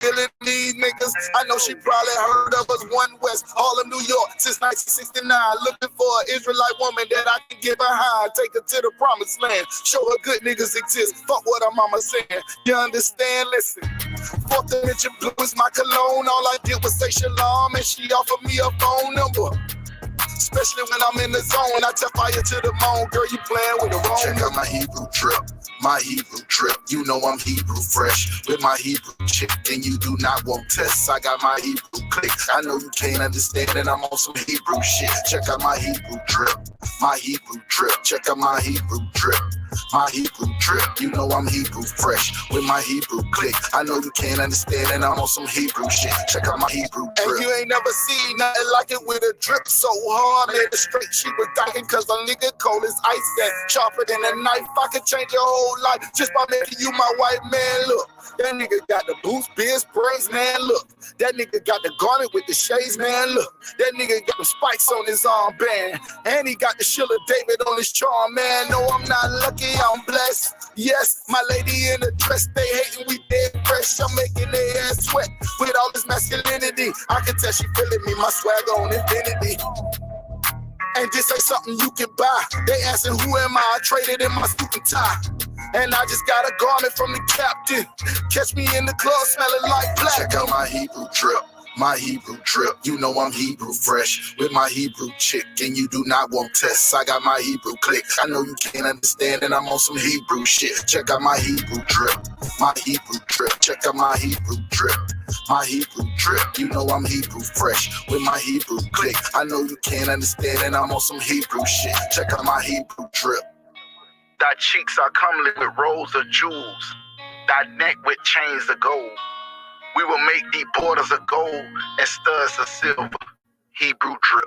killing these niggas. I know she probably heard of us, One West, Harlem, New York, since 1969. Looking for an Israelite woman that I can get behind, take her to the promised land, show her good niggas exist. Fuck what her mama saying. You understand? Listen. Fourth dimension blue is my cologne. All I did was say shalom, and she offered me a phone number. Especially when I'm in the zone, I tell fire to the moon. Girl, you playing with the wrong. Check out my Hebrew trip. My Hebrew trip, you know I'm Hebrew fresh with my Hebrew chick, and you do not want tests. I got my Hebrew click. I know you can't understand, and I'm on some Hebrew shit. Check out my Hebrew trip, my Hebrew trip. Check out my Hebrew trip, my Hebrew trip. You know I'm Hebrew fresh with my Hebrew click. I know you can't understand, and I'm on some Hebrew shit. Check out my Hebrew trip. And you ain't never seen nothing like it with a drip so hard. Made it straight, she was dying, cause a nigga cold as ice that sharper than a knife. I can change your whole life just by making you my white man. Look, that nigga got the boots, beard sprays, man. Look, that nigga got the garment with the shades, man. Look, that nigga got the spikes on his armband, and he got the Sheila David on his charm, man. No, I'm not lucky, I'm blessed. Yes, my lady in the dress, they hating, we dead fresh. I'm making their ass sweat with all this masculinity. I can tell she feeling me, my swagger on infinity. And this ain't something you can buy. They asking who am I traded in my suit and tie. And I just got a garment from the captain. Catch me in the club smelling like black. Check out my Hebrew trip, my Hebrew trip. You know I'm Hebrew fresh with my Hebrew chick, and you do not want tests. I got my Hebrew click. I know you can't understand, and I'm on some Hebrew shit. Check out my Hebrew trip, my Hebrew trip. Check out my Hebrew trip, my Hebrew trip. You know I'm Hebrew fresh with my Hebrew click. I know you can't understand, and I'm on some Hebrew shit. Check out my Hebrew trip. Thy cheeks are comely with rows of jewels, thy neck with chains of gold. We will make thee borders of gold and studs of silver. Hebrew drip.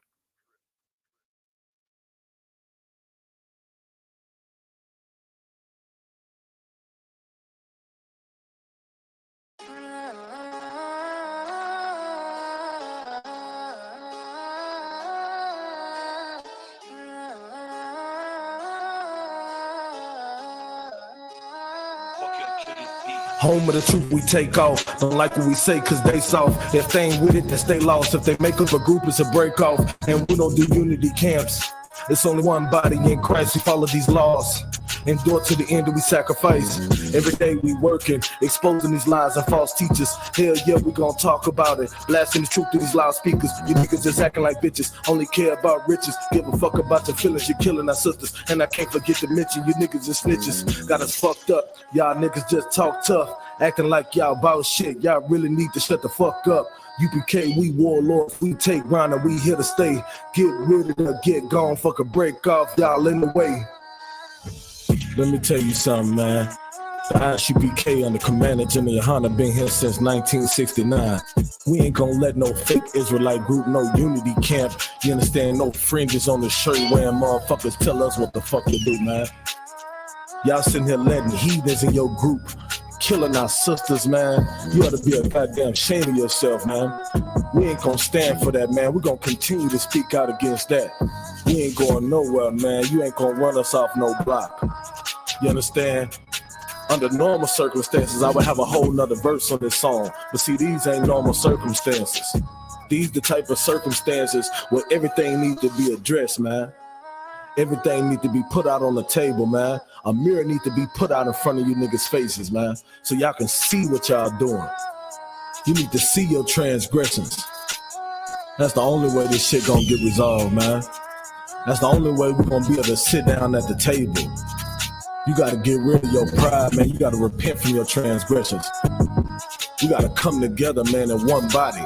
Home of the truth, we take off. Don't like what we say, cause they soft. If they ain't with it, then stay lost. If they make up a group, it's a break off. And we don't do unity camps. It's only one body in Christ. We follow these laws. Endure to the end and we sacrifice. Every day we working, exposing these lies and false teachers. Hell yeah, we gonna talk about it. Blasting the truth through these loudspeakers. You niggas just acting like bitches. Only care about riches. Give a fuck about your feelings. You're killing our sisters. And I can't forget to mention you niggas are snitches. Got us fucked up. Y'all niggas just talk tough. Acting like y'all about shit. Y'all really need to shut the fuck up. UPK, we warlords, we take ground and we here to stay. Get rid of it, get gone, fuck a break off, y'all in the way. Let me tell you something, man. The I.S.U.P.K under Commander General YAHANNA been here since 1969. We ain't gonna let no fake Israelite group, no unity camp. You understand? No fringes on the shirt wearing motherfuckers tell us what the fuck to do, man. Y'all sitting here letting heathens in your group killing our sisters, man. You ought to be a goddamn shame of yourself, man. We ain't gonna stand for that, man. We're gonna continue to speak out against that. We ain't going nowhere, man. You ain't gonna run us off no block. You understand? Under normal circumstances, I would have a whole nother verse on this song. But see, these ain't normal circumstances. These the type of circumstances where everything needs to be addressed, man. Everything needs to be put out on the table, man. A mirror needs to be put out in front of you niggas' faces, man. So y'all can see what y'all doing. You need to see your transgressions. That's the only way this shit gonna get resolved, man. That's the only way we're gonna be able to sit down at the table. You gotta get rid of your pride, man. You gotta repent from your transgressions. You gotta come together, man, in one body.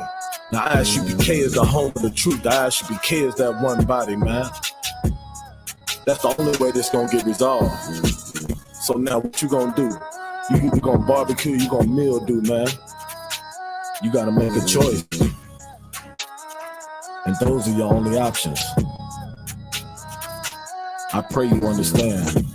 The I.S.U.P.K is the home of the truth. The I.S.U.P.K is that one body, man. That's the only way this gonna get resolved. So now what you gonna do? You either gonna barbecue, you gonna mildew, man. You gotta make a choice. And those are your only options. I pray you understand.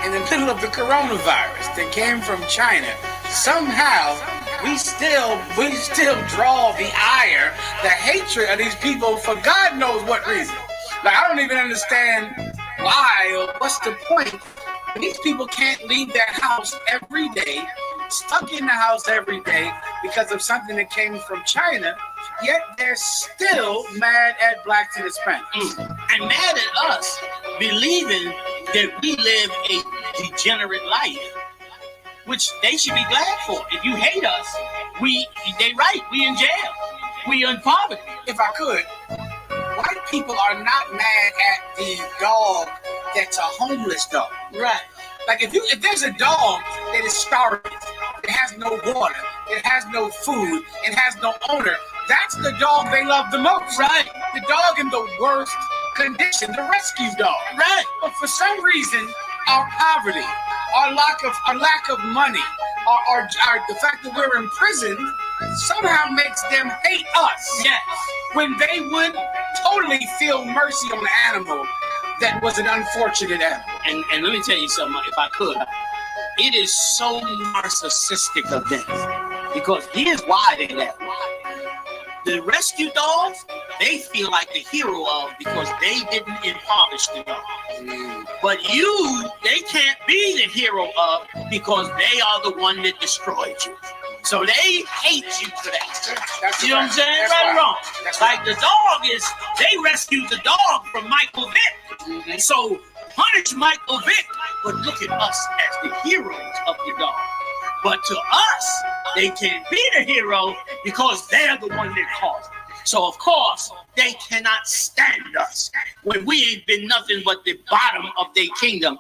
In the middle of the coronavirus that came from China, somehow we still draw the ire, the hatred of these people for God knows what reason. Like, I don't even understand why or what's the point. These people can't leave their house every day, stuck in the house every day because of something that came from China, yet they're still mad at blacks and Hispanics. And mad at us, believing that we live a degenerate life, which they should be glad for. If you hate us, they right, we in jail. We in poverty. If I could, white people are not mad at the dog that's a homeless dog. Right. Like if there's a dog that is starving, it has no water, it has no food, it has no owner, that's the dog they love the most. Right. The dog in the worst condition, the rescue dog. Right. But for some reason, our poverty, our lack of money, our the fact that we're in prison somehow makes them hate us. Yes. When they would totally feel mercy on the animal that was an unfortunate animal. And let me tell you something, if I could. It is so narcissistic of them. Because here's why they that way. The rescue dogs, they feel like the hero of because they didn't impoverish the dog. But they can't be the hero of because they are the one that destroyed you. So they hate you for that. You know what I'm saying? That's right or wrong. Like the dog they rescued the dog from Michael Vick. Mm-hmm. So punish Michael Vick, but look at us as the heroes of the dog. But to us, they can't be the hero because they're the one that caused it. So of course, they cannot stand us when we ain't been nothing but the bottom of their kingdom.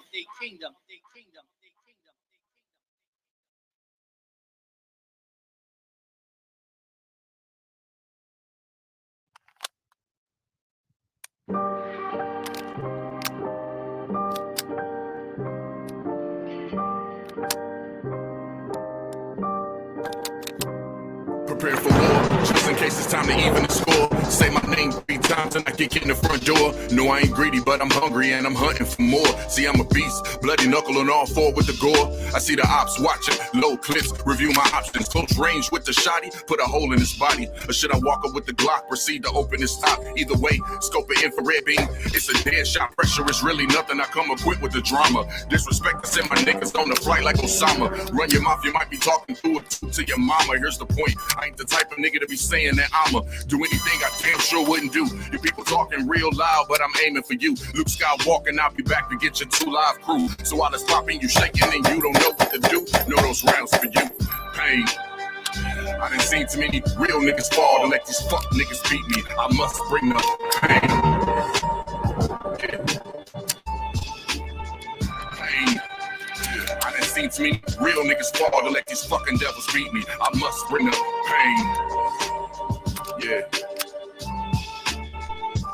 Prepare for war, just in case it's time to even the score. Say my name 3 times and I can get in the front door. No, I ain't greedy, but I'm hungry and I'm hunting for more. See, I'm a beast, bloody knuckle on all 4 with the gore. I see the ops watching, low clips, review my options. Close range with the shotty, put a hole in his body. Or should I walk up with the Glock, proceed to open his top? Either way, scope an infrared beam. It's a dead shot, pressure is really nothing. I come equipped with the drama. Disrespect, I send my niggas on the flight like Osama. Run your mouth, you might be talking through it to your mama. Here's the point, I ain't the type of nigga to be saying that I'ma do anything I damn sure wouldn't do. You people talking real loud, but I'm aiming for you. Luke Skywalker, I'll be back to get your 2 live crew. So while it's popping, you shaking and you don't know what to do. Know those rounds for you. Pain. I done seen too many real niggas fall to let these fuck niggas beat me. I must bring the pain. Pain. I done seen too many real niggas fall to let these fucking devils beat me. I must bring the pain. Yeah.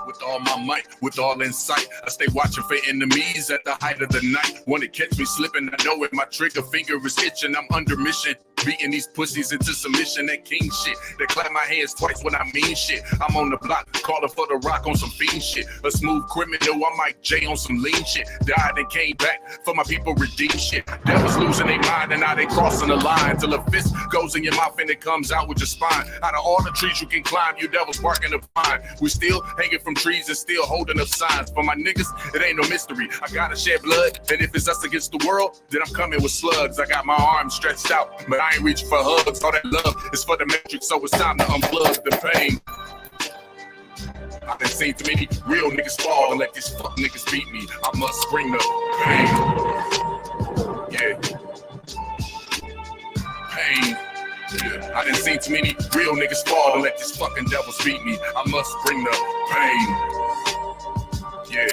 With all my might, with all insight, I stay watching for enemies at the height of the night. Wanna catch me slipping, I know it, my trigger finger is itching. I'm under mission, beating these pussies into submission. That king shit, that clap my hands twice when I mean shit. I'm on the block, calling for the rock on some fiend shit. A smooth criminal, I'm Mike J on some lean shit. Died and came back for my people redeem shit. Devils losing their mind and now they crossing the line. Till a fist goes in your mouth and it comes out with your spine. Out of all the trees you can climb, you devils barking the pine. We still hanging from trees and still holding up signs. For my niggas, it ain't no mystery. I gotta shed blood, and if it's us against the world, then I'm coming with slugs. I got my arms stretched out, but I ain't reaching for hugs. All that love is for the matrix, so it's time to unplug the pain. I've been seen too many real niggas fall to let these fuck niggas beat me. I must bring the pain. Yeah. Pain. Yeah. I done seen too many real niggas fall to let these fucking devils beat me. I must bring the pain. Yeah.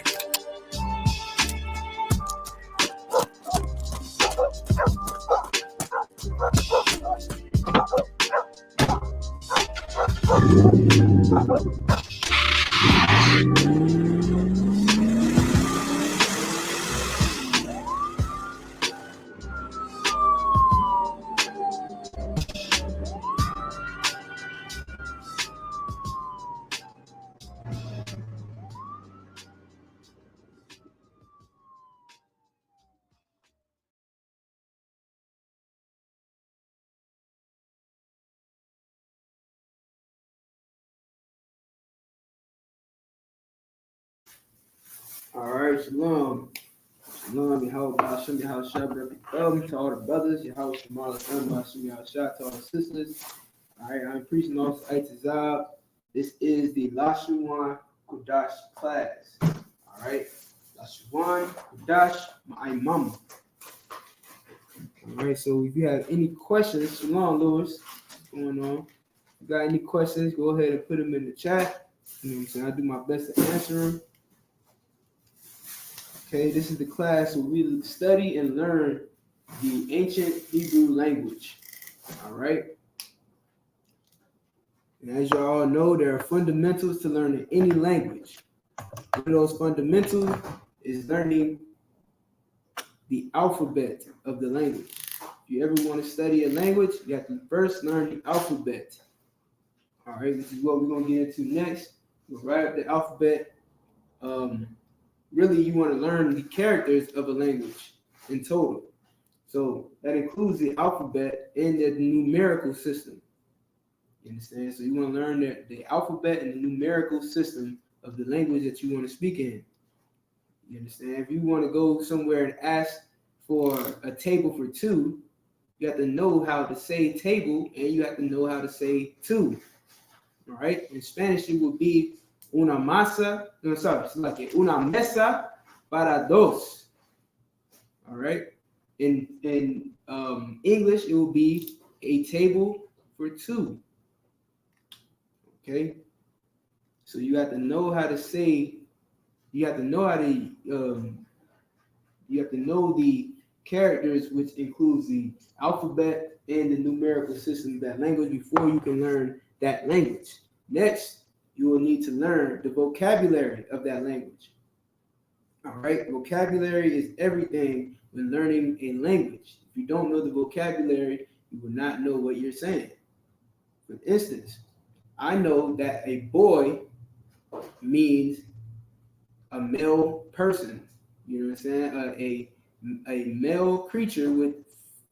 All right, shalom. Shalom, Yahweh, Hashem, Yahweh, Shabbat, to all the brothers, Yahweh, Shemala, Hashem, Yahweh, to all the sisters. All right, I'm preaching off I.S.U.P.K. This is the Lashuwan Kudash class. All right, Lashuwan Kudash Ma'imam. All right, so if you have any questions, shalom, Lewis, what's going on? If you got any questions, go ahead and put them in the chat. You know what I'm saying? I'll do my best to answer them. Okay, this is the class where we study and learn the ancient Hebrew language. All right. And as you all know, there are fundamentals to learning any language. One of those fundamentals is learning the alphabet of the language. If you ever want to study a language, you have to first learn the alphabet. All right, this is what we're going to get into next. We'll write up the alphabet. Really, you want to learn the characters of a language in total. So that includes the alphabet and the numerical system. You understand? So you want to learn the alphabet and the numerical system of the language that you want to speak in. You understand? If you want to go somewhere and ask for a table for two, you have to know how to say table and you have to know how to say two. All right? In Spanish, it would be una masa, no, sorry, it's like una mesa para dos. All right. In English, it will be a table for two. Okay. So you have to know how to say. You have to know how to. You have to know the characters, which includes the alphabet and the numerical system of that language before you can learn that language. Next, you will need to learn the vocabulary of that language. All right, vocabulary is everything when learning a language. If you don't know the vocabulary, you will not know what you're saying. For instance, I know that a boy means a male person. You know what I'm saying? A male creature with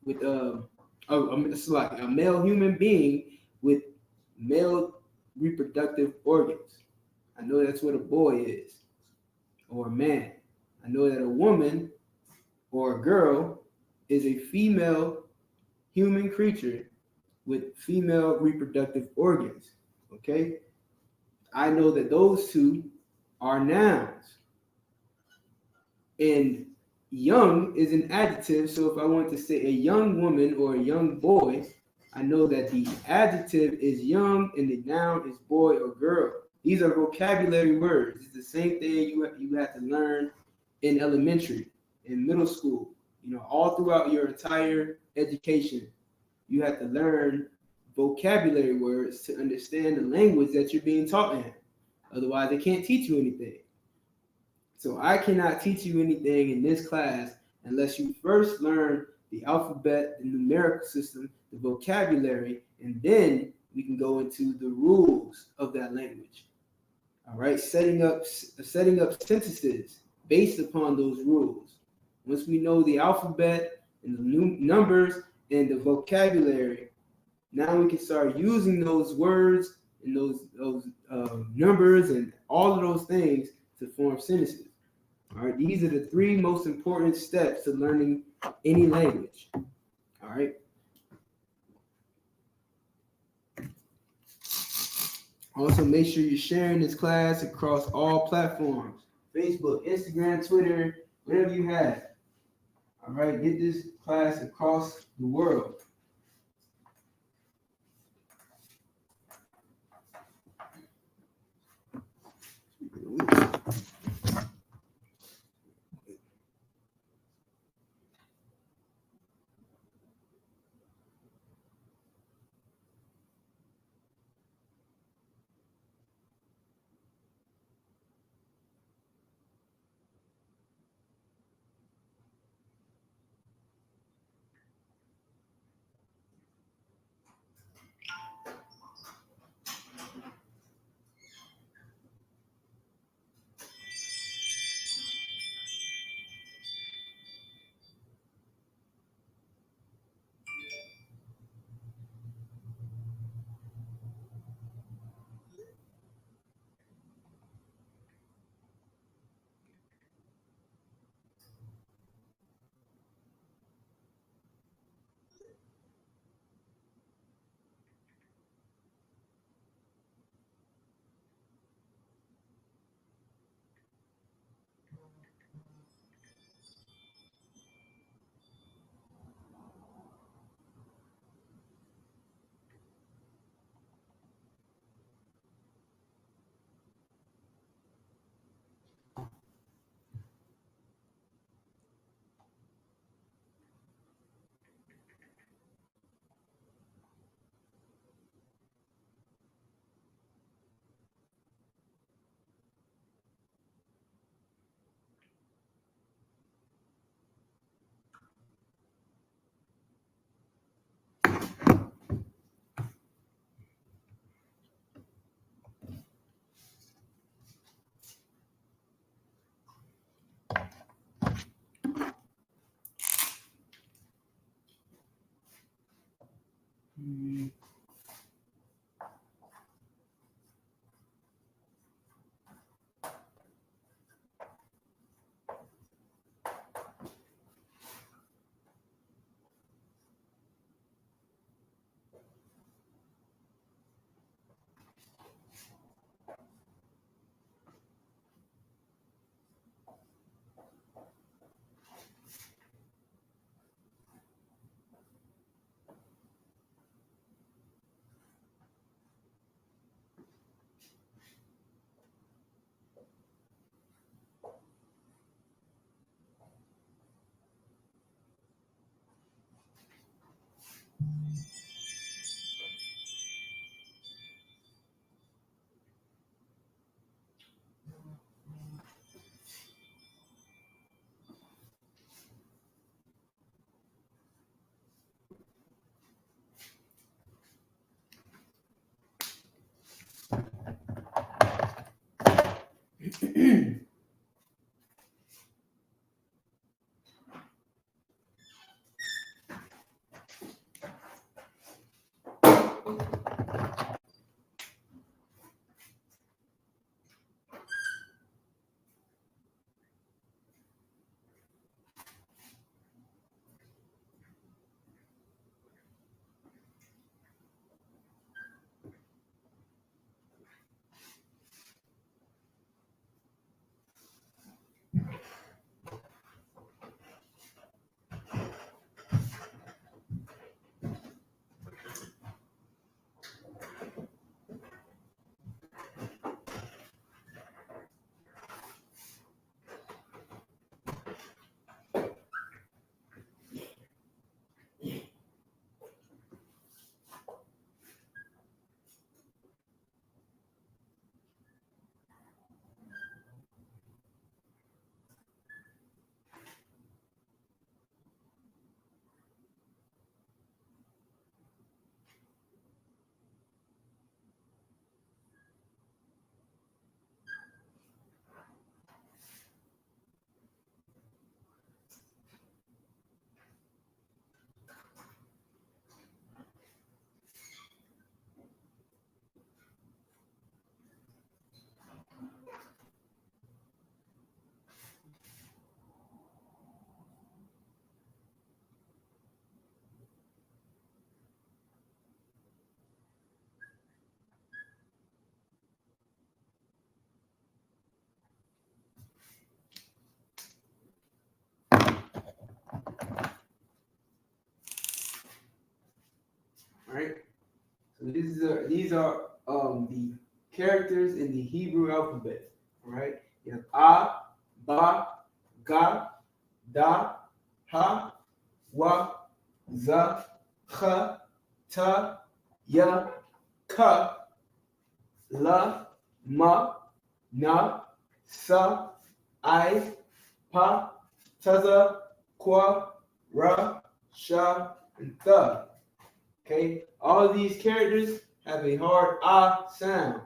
it's like a male human being with male reproductive organs. I know that's what a boy is, or a man. I know that a woman or a girl is a female human creature with female reproductive organs. Okay? I know that those two are nouns. And young is an adjective. So if I want to say a young woman or a young boy, I know that the adjective is young and the noun is boy or girl. These are vocabulary words. It's the same thing you have to learn in elementary, in middle school, all throughout your entire education. You have to learn vocabulary words to understand the language that you're being taught in. Otherwise, they can't teach you anything. So I cannot teach you anything in this class unless you first learn the alphabet, the numerical system, the vocabulary, and then we can go into the rules of that language. All right, setting up sentences based upon those rules. Once we know the alphabet and the numbers and the vocabulary, now we can start using those words and those numbers and all of those things to form sentences. All right, these are the three most important steps to learning any language. All right. Also, make sure you're sharing this class across all platforms: Facebook, Instagram, Twitter, whatever you have. All right, get this class across the world. All right. So these are the characters in the Hebrew alphabet. All right. You have A, Ba, Ga, Da, Ha, Wa, Za, Kha, Ta, Ya, Ka, La, Ma, Na, Sa, I, Pa, Taza, Kwa, Ra, Sha, and Tha. Okay, all of these characters have a hard ah sound.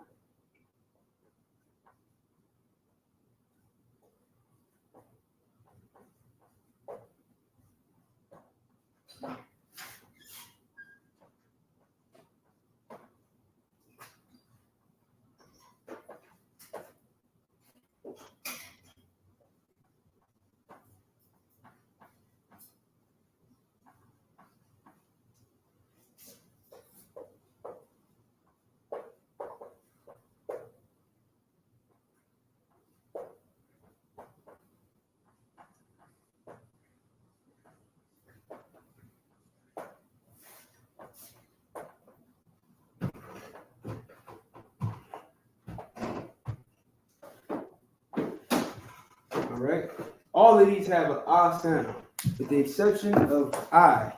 All right, all of these have an ah sound, with the exception of I.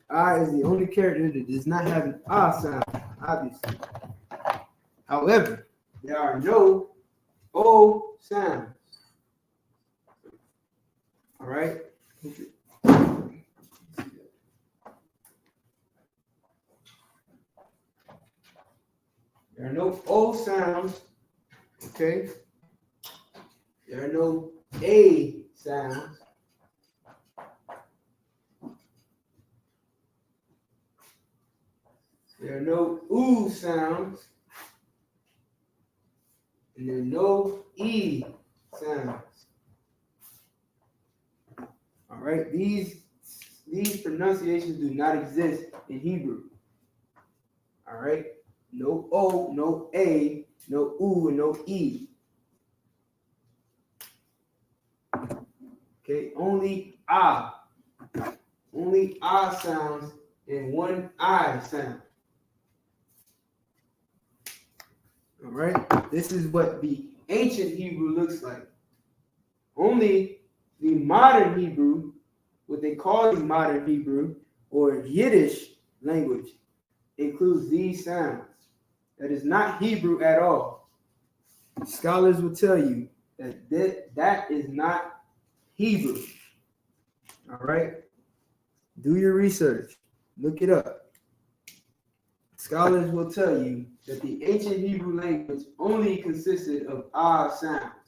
I is the only character that does not have an ah sound, obviously. However, there are no O sounds. All right. There are no O sounds. Okay. There are no A sounds. There are no oo sounds. And there are no E sounds. All right, these pronunciations do not exist in Hebrew. All right, no O, no A, no oo, and no E. Okay, only ah. Only ah sounds and one I sound. All right, this is what the ancient Hebrew looks like. Only the modern Hebrew, what they call the modern Hebrew or Yiddish language, includes these sounds. That is not Hebrew at all. Scholars will tell you that that is not Hebrew. All right, do your research, look it up. Scholars will tell you that the ancient Hebrew language only consisted of odd sounds.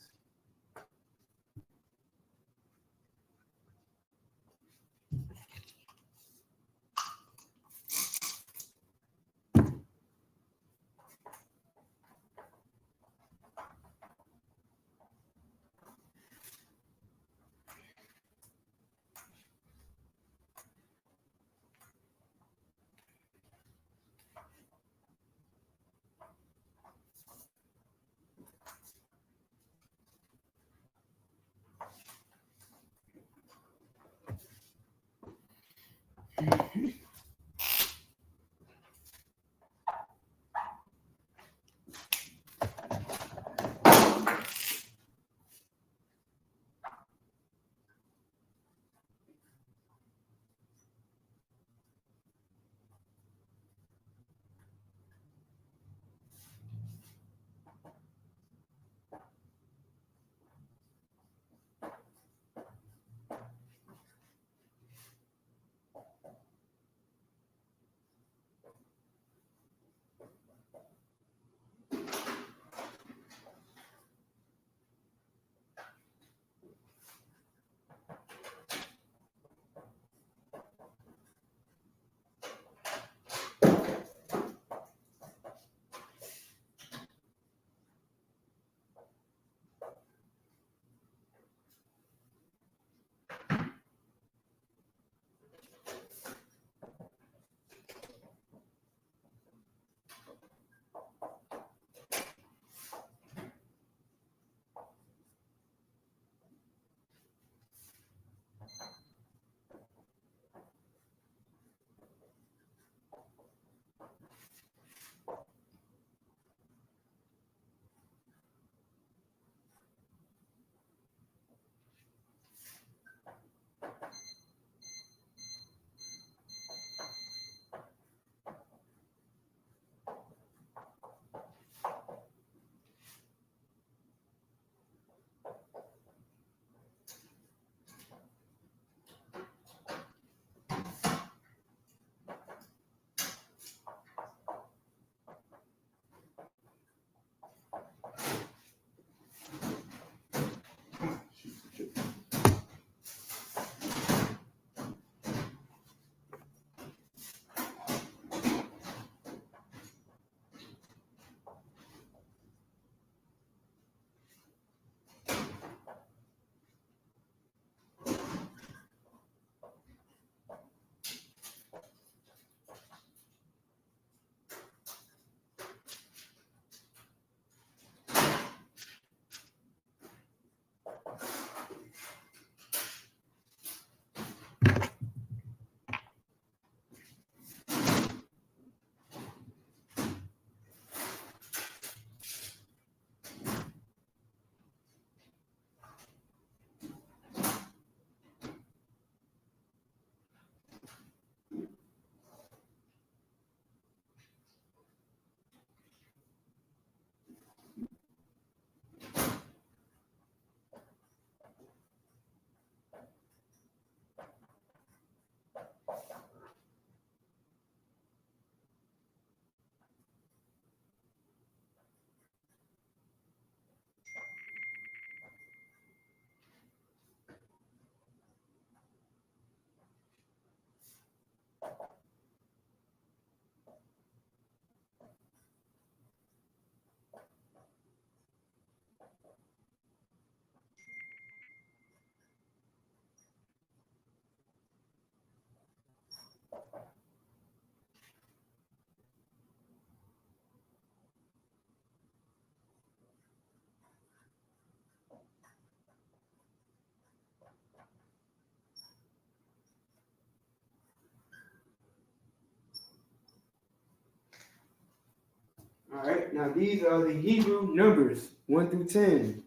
All right, now these are the Hebrew numbers, 1 through 10.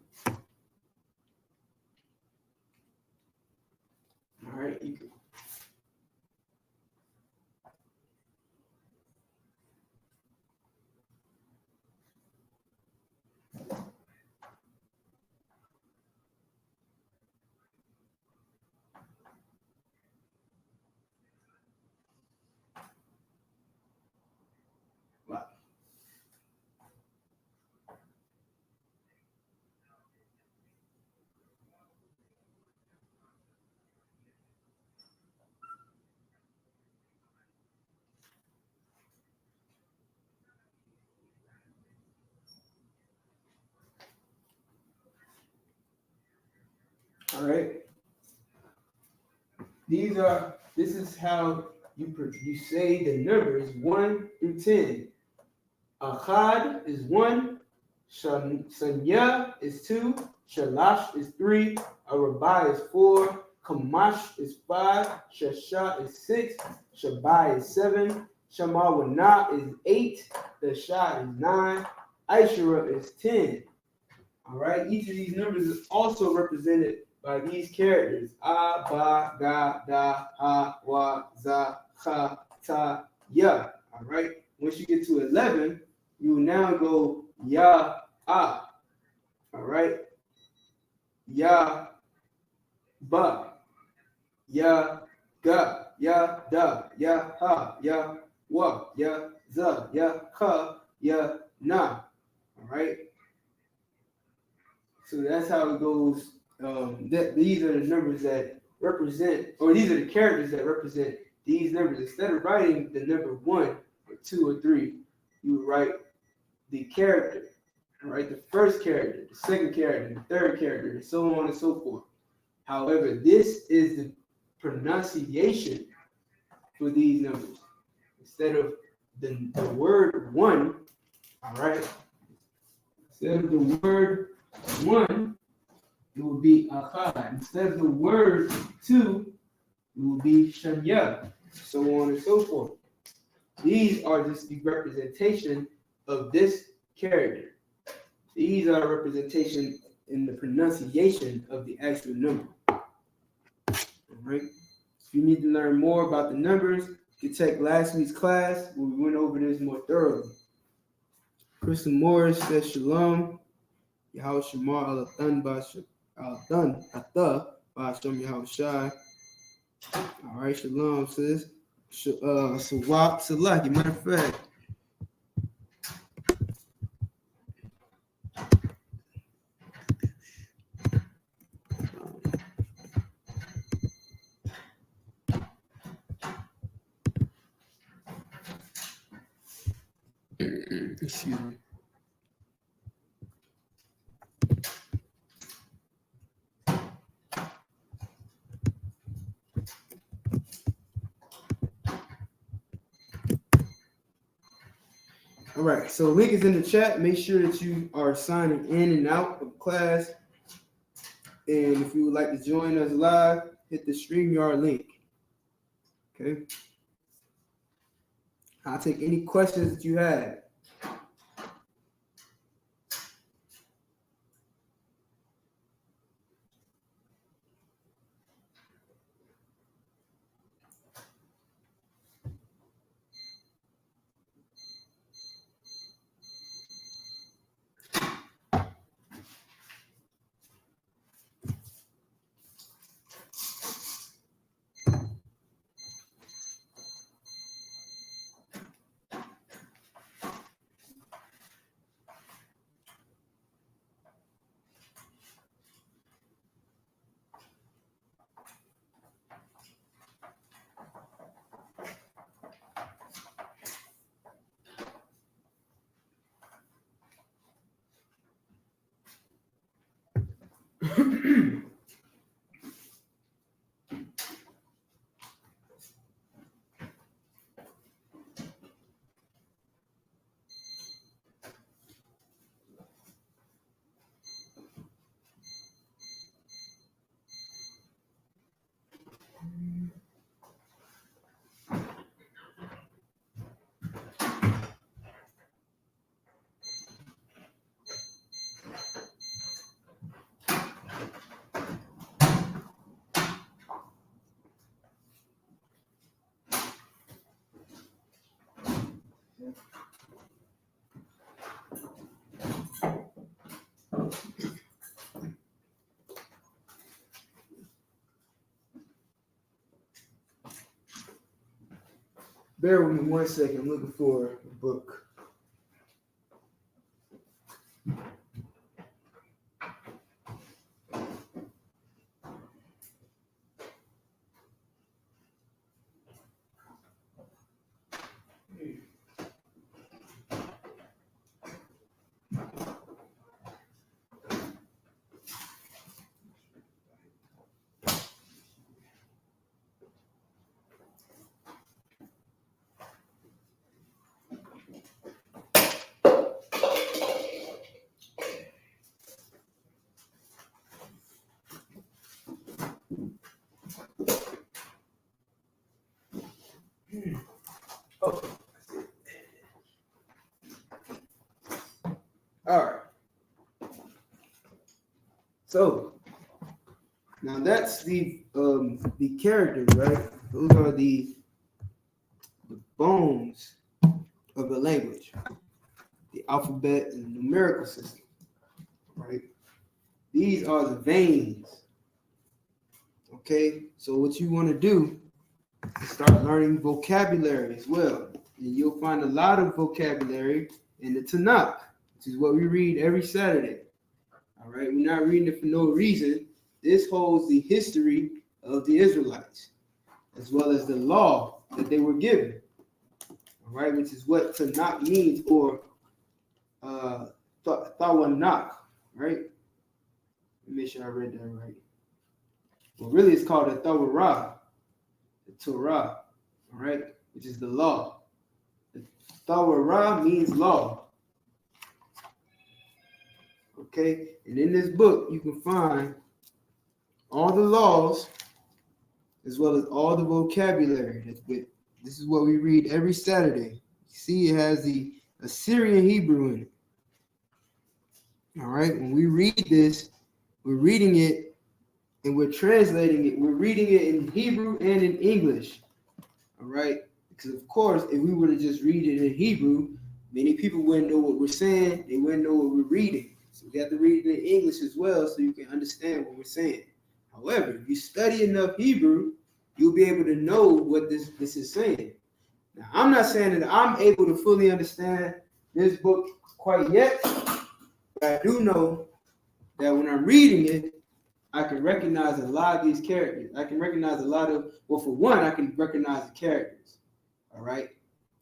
All right, you can. All right. This is how you say the numbers 1 through 10. Achad is 1, Sanya is 2, Shalash is 3, Arabai is 4, Kamash is 5, Shasha is 6, Shabai is 7, Shamawana is 8, Dasha is 9, Aishara is 10. All right, each of these numbers is also represented by these characters: A, Ba, Ga, Da, Ha, Wa, Za, Cha, Ta, Ya. All right, once you get to 11, you will now go Ya, A. All right, Ya, Ba, Ya, Ga, Ya, Da, Ya, Ha, Ya, Wa, Ya, Za, Ya, Cha, Ya, Na. All right. So that's how it goes. These are the numbers that represent, or these are the characters that represent these numbers. Instead of writing the number 1 or 2 or 3, you would write the character. All right, the first character, the second character, the third character, and so on and so forth. However, this is the pronunciation for these numbers. Instead of the word 1, all right, instead of the word 1, it would be achad. Instead of the word 2, it would be shanya, so on and so forth. These are just the representation of this character. These are representation in the pronunciation of the actual number. All right. If you need to learn more about the numbers, you take last week's class where we went over this more thoroughly. Kristen Morris says shalom. Yahweh Shemar al-Athan Al-Dhan Atha Ba'ashem Yahweh Shai. All right, shalom, sis. Sawab Salaki, matter of fact. Excuse me. All right, so link is in the chat. Make sure that you are signing in and out of class. And if you would like to join us live, hit the StreamYard link. Okay. I'll take any questions that you have. Bear with me 1 second. I'm looking for a book. So now that's the characters, right? Those are the bones of the language, the alphabet and the numerical system, right? These are the veins. Okay, so what you want to do is start learning vocabulary as well. And you'll find a lot of vocabulary in the Tanakh, which is what we read every Saturday. All right, we're not reading it for no reason. This holds the history of the Israelites, as well as the law that they were given. All right, which is what Tanakh means, or Tawanakh, right? Let me make sure I read that right. Well, really, it's called the Torah, all right, which is the law. The Torah means law. Okay, and in this book, you can find all the laws as well as all the vocabulary. This is what we read every Saturday. You see, it has the Assyrian Hebrew in it. All right, when we read this, we're reading it and we're translating it. We're reading it in Hebrew and in English. All right, because of course, if we were to just read it in Hebrew, many people wouldn't know what we're saying. They wouldn't know what we're reading. So we have to read it in English as well so you can understand what we're saying. However, if you study enough Hebrew, you'll be able to know what this is saying. Now, I'm not saying that I'm able to fully understand this book quite yet, but I do know that when I'm reading it, I can recognize a lot of these characters. I can recognize a lot of, well, for one, I can recognize the characters. All right.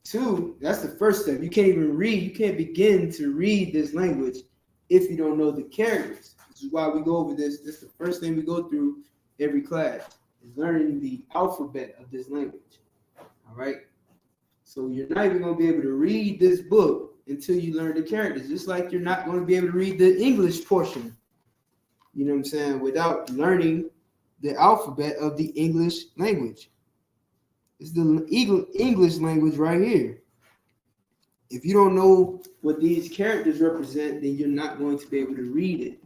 Two, that's the first step. You can't even read, you can't begin to read this language if you don't know the characters. This is why we go over this. This is the first thing we go through every class, is learning the alphabet of this language. All right. So you're not even going to be able to read this book until you learn the characters, just like you're not going to be able to read the English portion, you know what I'm saying, without learning the alphabet of the English language. It's the English language right here. If you don't know what these characters represent, then you're not going to be able to read it.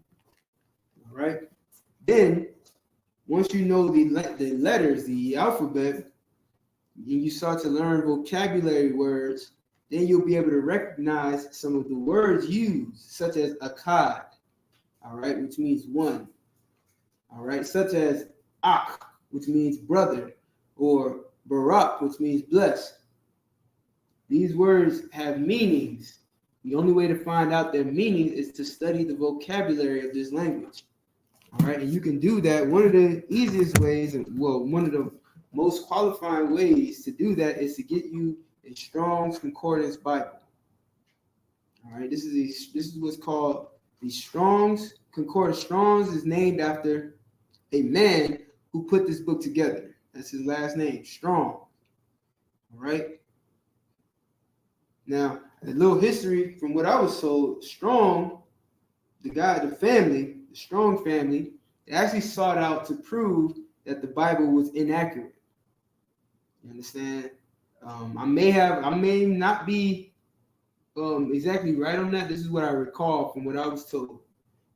All right. Then, once you know the letters, the alphabet, and you start to learn vocabulary words, then you'll be able to recognize some of the words used, such as akad, all right, which means one, all right, such as ak, which means brother, or barak, which means blessed. These words have meanings. The only way to find out their meanings is to study the vocabulary of this language. All right, and you can do that. One of the easiest ways, well, one of the most qualifying ways to do that is to get you a Strong's Concordance Bible. All right, this is what's called the Strong's Concordance. Strong's is named after a man who put this book together. That's his last name, Strong. All right. Now, a little history from what I was told, Strong, the Strong family, they actually sought out to prove that the Bible was inaccurate. You understand? I may not be exactly right on that. This is what I recall from what I was told.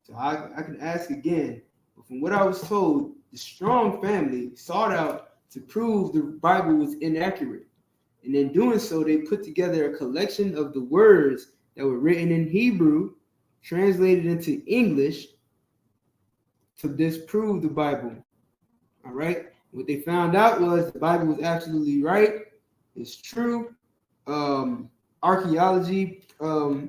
So I can ask again. But from what I was told, the Strong family sought out to prove the Bible was inaccurate. And in doing so, they put together a collection of the words that were written in Hebrew, translated into English, to disprove the Bible. All right. What they found out was the Bible was absolutely right. It's true. Archaeology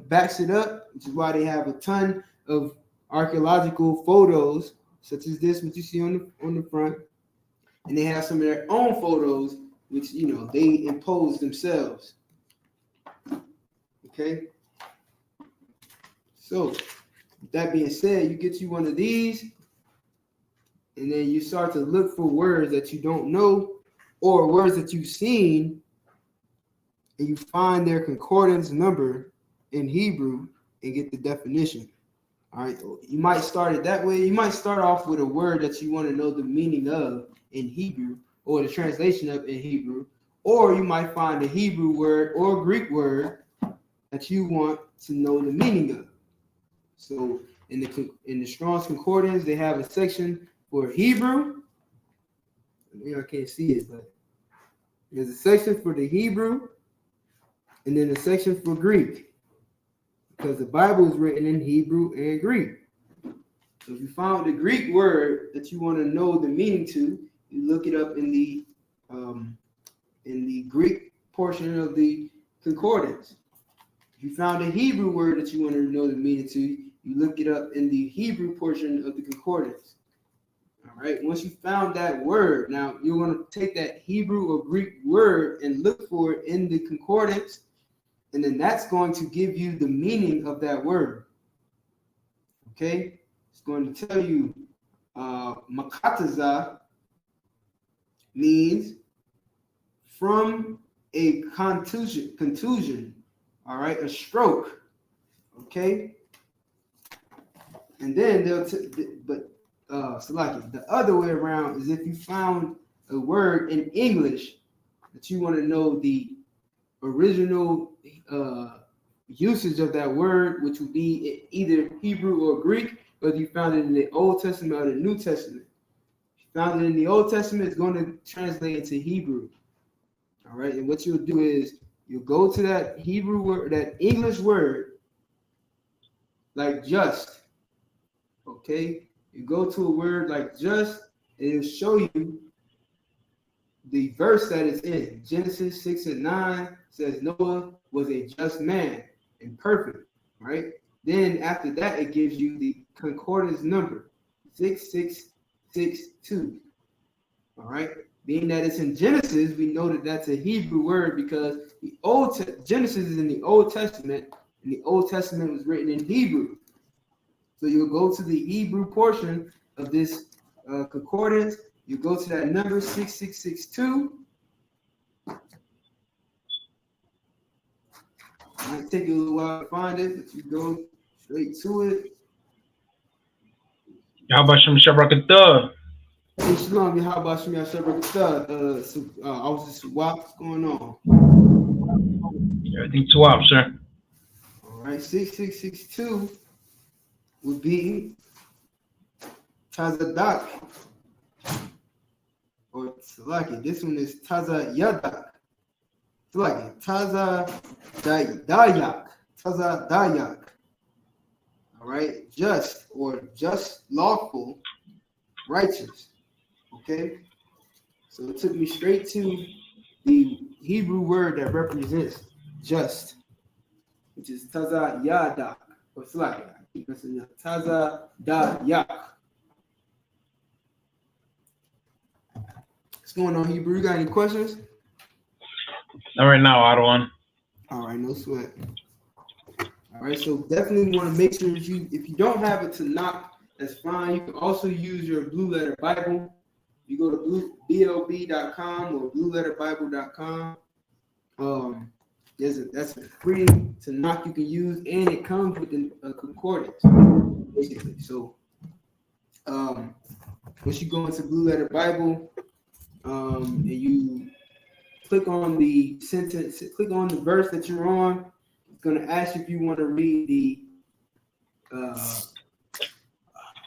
backs it up, which is why they have a ton of archaeological photos, such as this, what you see on the front. And they have some of their own photos, which, you know, they impose themselves. Okay. So, with that being said, you get you one of these, and then you start to look for words that you don't know or words that you've seen, and you find their concordance number in Hebrew and get the definition. All right. You might start it that way. You might start off with a word that you want to know the meaning of in Hebrew, or the translation of in Hebrew, or you might find a Hebrew word or Greek word that you want to know the meaning of. So In the Strong's Concordance, they have a section for Hebrew. I can't see it, but there's a section for the Hebrew, and then a section for Greek, because the Bible is written in Hebrew and Greek. So if you found the Greek word that you want to know the meaning to, you look it up in the Greek portion of the concordance. If you found a Hebrew word that you want to know the meaning to, you look it up in the Hebrew portion of the concordance. All right. Once you found that word, now you're going to take that Hebrew or Greek word and look for it in the concordance, and then that's going to give you the meaning of that word. Okay. It's going to tell you makataza means from a contusion, all right, a stroke, okay. And then Salaki, the other way around is if you found a word in English that you want to know the original usage of that word, which would be either Hebrew or Greek, whether you found it in the Old Testament or the New Testament. If you found it in the Old Testament, it's going to translate into Hebrew. All right, and what you'll do is you'll go to that Hebrew word, that English word, like just. Okay, you go to a word like just, and it'll show you the verse that it's in. Genesis 6:9 says Noah was a just man and perfect, right? Then after that, it gives you the concordance number 6662. All right. Being that it's in Genesis, we know that that's a Hebrew word because Genesis is in the Old Testament, and the Old Testament was written in Hebrew. So you'll go to the Hebrew portion of this concordance. You go to that number 6662. It might take you a little while to find it, but you go straight to it. Yahbashim Shabrakatah. Hey, Shalom, Yahbashim Shabrakatah. I was just what's going on? Everything swap, sir. All right, 6662 would be Tazadak. Or Salaki. This one is Taza Yadak. Salaki. Taza Dayak. Taza Dayak. All right. Just or just, lawful, righteous. Okay. So it took me straight to the Hebrew word that represents just, which is Taza Yadak. Or Salaki. I keep messing up. Taza Dayak. What's going on, Hebrew? You got any questions? Not right now, Adawan. All right, no sweat. All right, so definitely want to make sure if you don't have it to knock, that's fine. You can also use your Blue Letter Bible. You go to blb.com or blueletterbible.com. That's a free to knock you can use, and it comes with a concordance, basically. So once you go into Blue Letter Bible, and you click on the sentence, click on the verse that you're on, it's going to ask you if you want to read the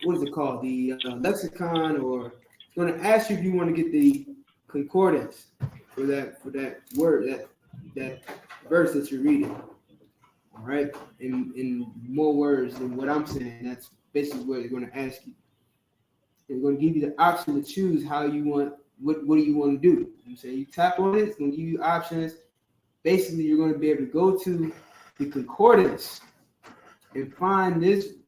what is it called, the lexicon, or it's going to ask you if you want to get the concordance for that word, that verse that you're reading. All right, in more words than what I'm saying, that's basically what they're going to ask you. They're going to give you the option to choose how you want. What do you want to do? You say you tap on it, it's going to give you options. Basically, you're going to be able to go to the concordance and find this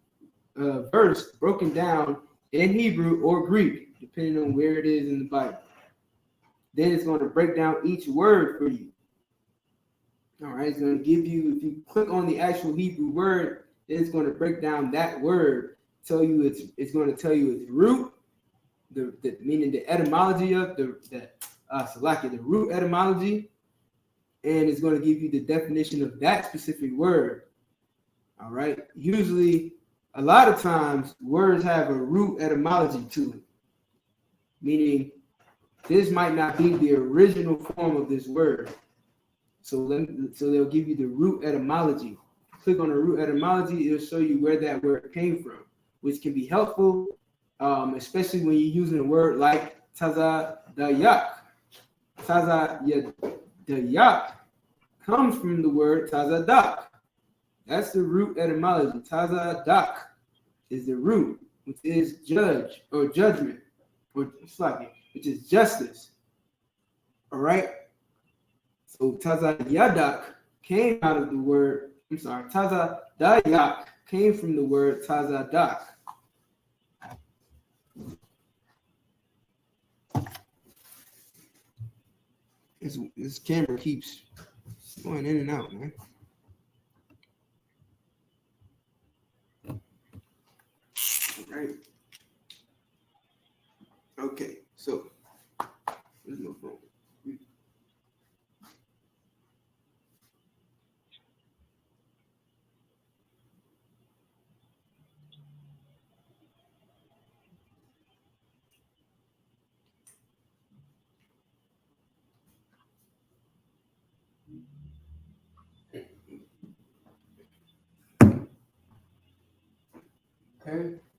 verse broken down in Hebrew or Greek, depending on where it is in the Bible. Then it's going to break down each word for you. All right, it's going to give you, if you click on the actual Hebrew word, then it's going to break down that word, tell you it's going to tell you its root, the meaning the etymology of the root etymology, and it's going to give you the definition of that specific word. All right. Usually, a lot of times, words have a root etymology to it, meaning this might not be the original form of this word. So they'll give you the root etymology. click on the root etymology, it'll show you where that word came from, which can be helpful, especially when you're using a word like tazadayak. Tazadayak comes from the word tazadak. That's the root etymology. Tazadak is the root, which is judge or judgment, or slightly, which is justice. All right. So tazayadak came out of the word. I'm sorry. Tazadayak came from the word tazadak. This camera keeps going in and out, man. Right. Okay, so there's no phone. Okay.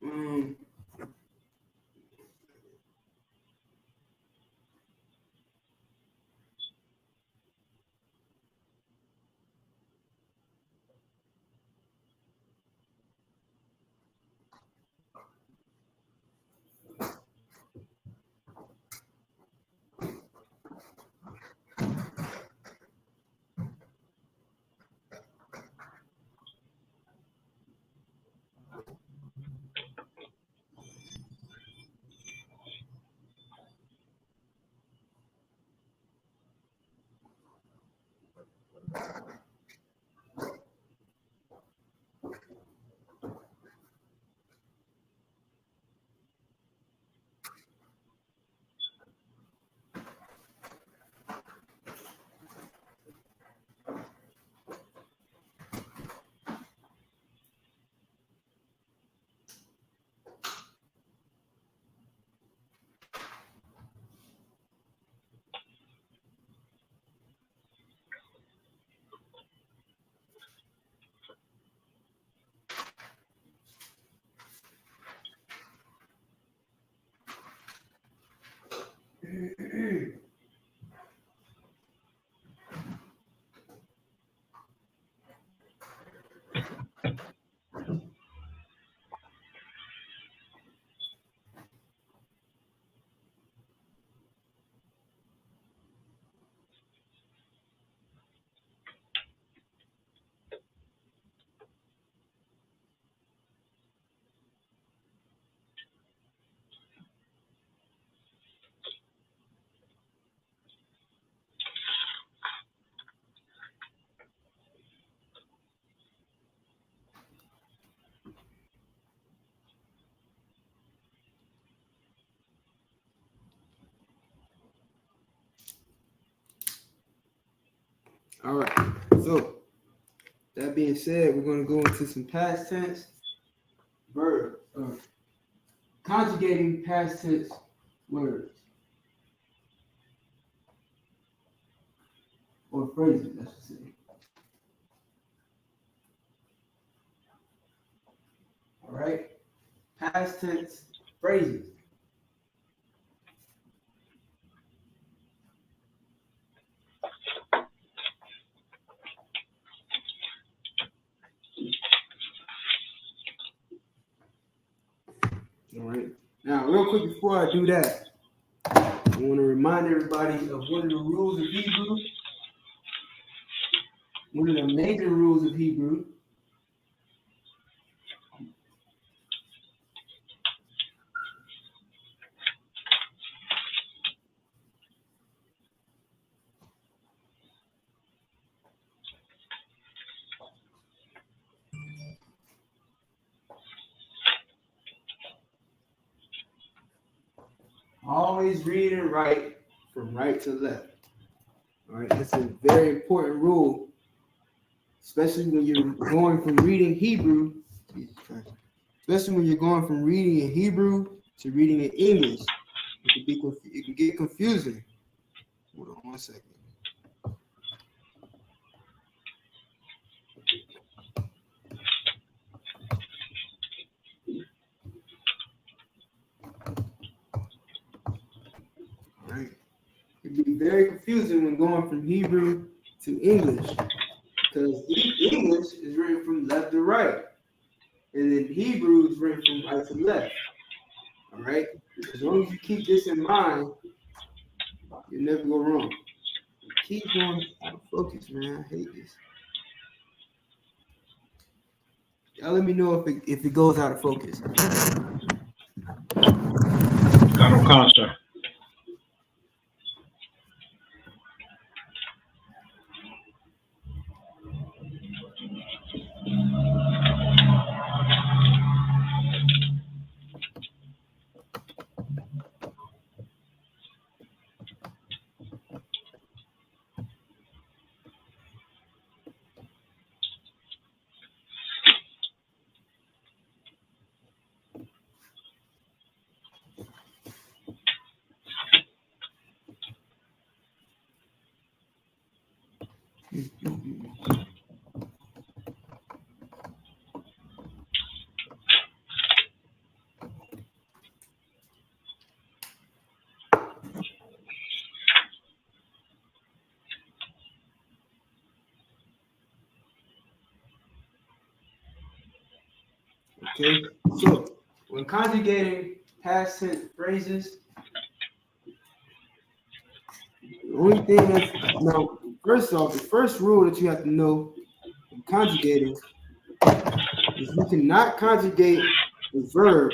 All right. So that being said, we're going to go into some past tense verb, conjugating past tense words or phrases, I should say. All right. Past tense phrases. All right. Now, real quick before I do that, I want to remind everybody of one of the rules of Hebrew. One of the major rules of Hebrew. Always read and write from right to left. All right, that's a very important rule, especially when you're going from reading Hebrew. Especially when you're going from reading in Hebrew to reading in English. It can get confusing. Hold on 1 second. be very confusing when going from Hebrew to English, because English is written from left to right, and then Hebrew is written from right to left. All right? As long as you keep this in mind, you'll never go wrong. Keep going out of focus, man. I hate this. Y'all let me know if it goes out of focus. Got no concept. Okay, so when conjugating past tense phrases, the only thing that's now, first off, the first rule that you have to know in conjugating is you cannot conjugate a verb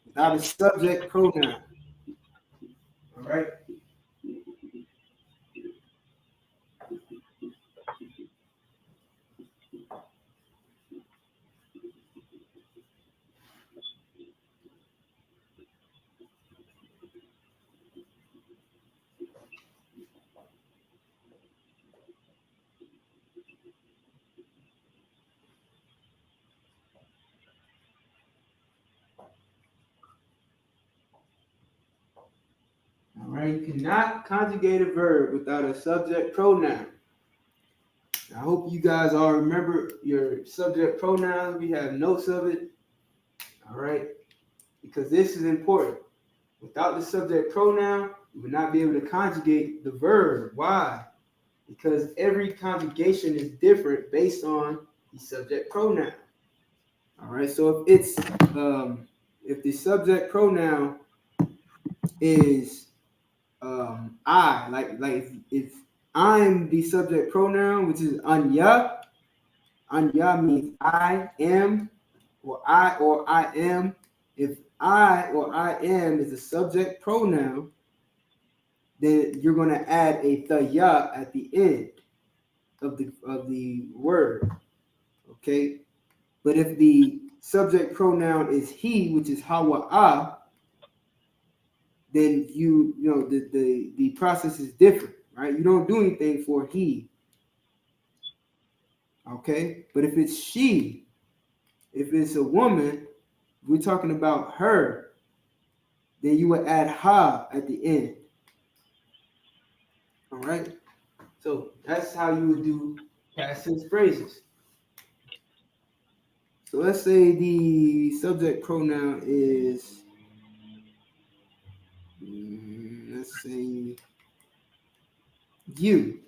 without a subject pronoun. All right. All right, you cannot conjugate a verb without a subject pronoun. I hope you guys all remember your subject pronouns. We have notes of it. All right, because this is important. Without the subject pronoun, you will not be able to conjugate the verb. Why? Because every conjugation is different based on the subject pronoun. All right, so if the subject pronoun is I, like if I'm the subject pronoun, which is anya means I am, or I am. If I or I am is a subject pronoun, then you're going to add a thaya at the end of the word. Okay, but if the subject pronoun is he, which is hawa'a, then you know the process is different, right? You don't do anything for he. Okay, but if it's she, if it's a woman, we're talking about her, then you would add ha at the end. All right, so that's how you would do past tense phrases. So let's say the subject pronoun is, let's say you.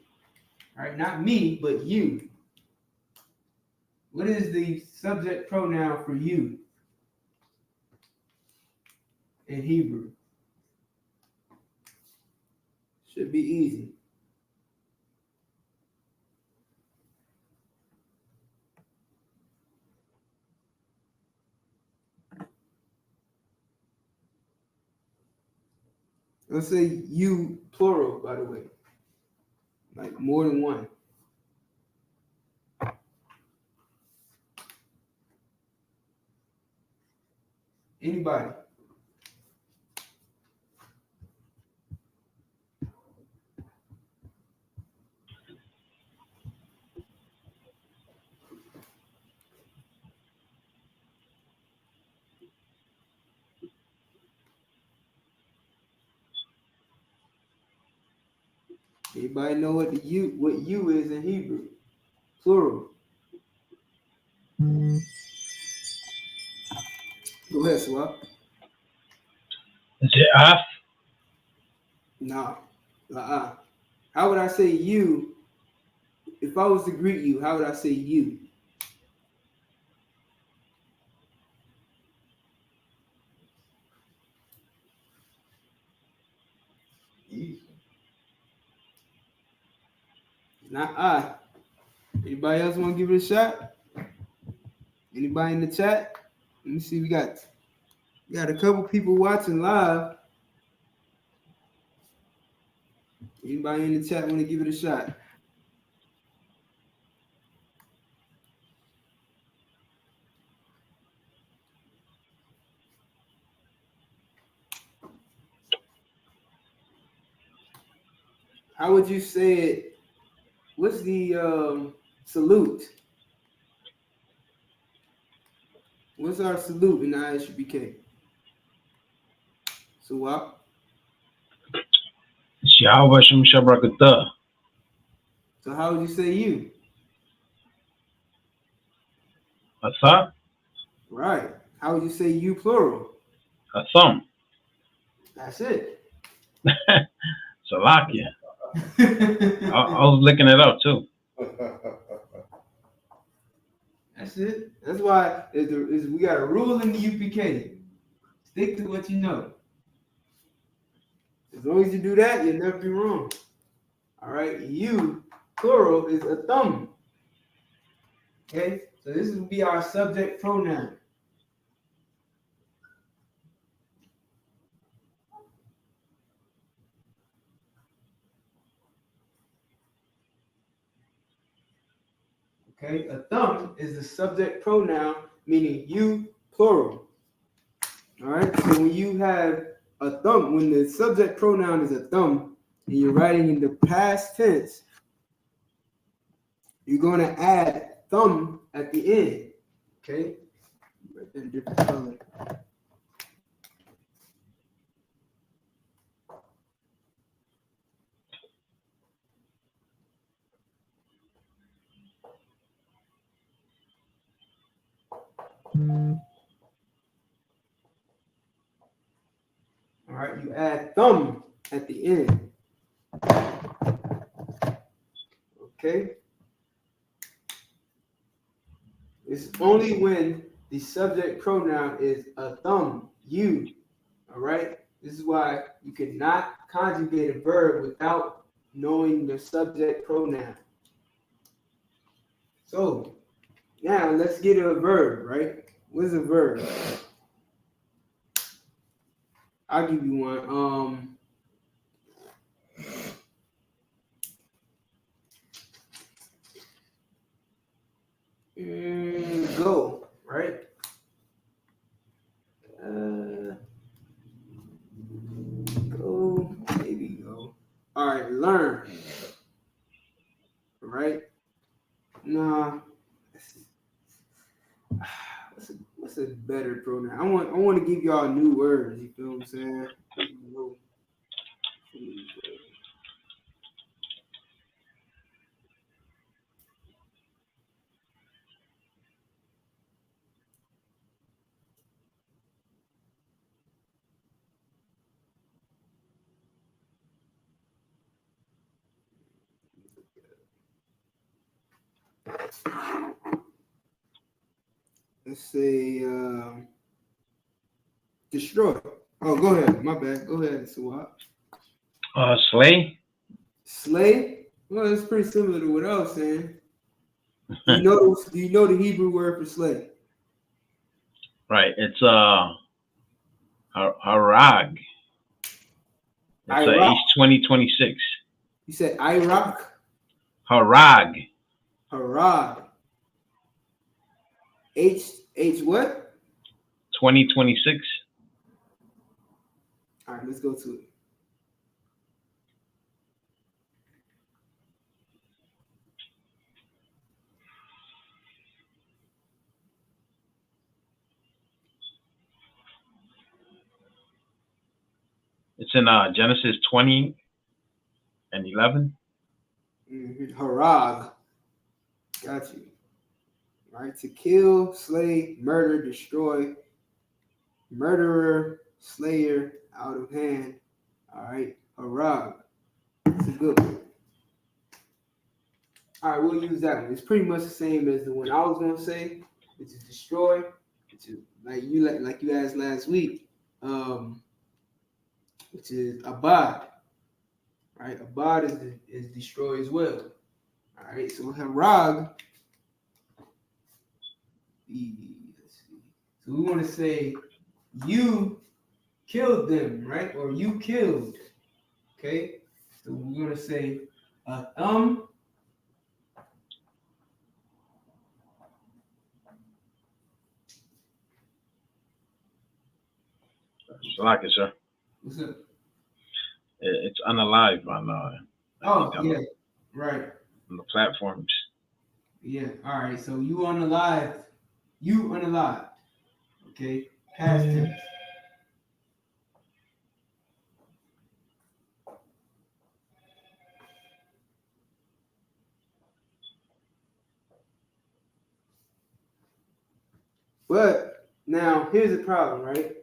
All right, not me, but you. What is the subject pronoun for you in Hebrew? Should be easy. Let's say you plural, by the way, like more than one. Anybody? Anybody know what you is in Hebrew? Plural. Go ahead, Swap. Is it af? No. How would I say you? If I was to greet you, how would I say you? Not I. Anybody else want to give it a shot? Anybody in the chat? Let me see. We got a couple people watching live. Anybody in the chat want to give it a shot? How would you say it? What's the salute? What's our salute in the I.S.U.P.K? So what? Yahweh Shem Shabrakatah. So how would you say you? Asa? Right. How would you say you plural? Asam. That's it. Salakia. I was looking it up too. That's it. That's why we got a rule in the UPK. Stick to what you know. As long as you do that, you'll never be wrong. All right. You, plural, is a thumb. Okay. So this will be our subject pronoun. Okay. A thumb is the subject pronoun, meaning you, plural. All right. So when you have a thumb, when the subject pronoun is a thumb, and you're writing in the past tense, you're going to add thumb at the end. Okay. Write that in different color. All right, you add thumb at the end. Okay. It's only when the subject pronoun is a thumb, you. All right. This is why you cannot conjugate a verb without knowing the subject pronoun. So now let's get a verb, right? What is a verb? I'll give you one. Go, right? Go, maybe go. All right, learn. All right. Nah. What's a better pronoun? I want to give y'all new words. You feel what I'm saying? Let's say destroy. Oh, go ahead. My bad. Go ahead, Suwap. Slay. Slay? Well, it's pretty similar to what I was saying. Do you know the Hebrew word for slay? Right. It's harag. It's H2026. You said Iraq? Harag. Harag. H what? 2026. All right, let's go to it. It's in Genesis 20 and 11. Harag. Got you. All right, to kill, slay, murder, destroy, murderer, slayer, out of hand. All right, harag. That's a good one. All right, we'll use that one. It's pretty much the same as the one I was gonna say, which is destroy, which is like you asked last week, which is abad. Right, abad is destroy as well. All right, so harag. Let's see. So we want to say you killed them, right? Or you killed. Okay. So we're gonna say Like it, sir. What's up? It's unalive on Yeah, right. on the platforms. Yeah. All right. So you unalived. You unalived. Okay. Past tense. But now here's the problem, right?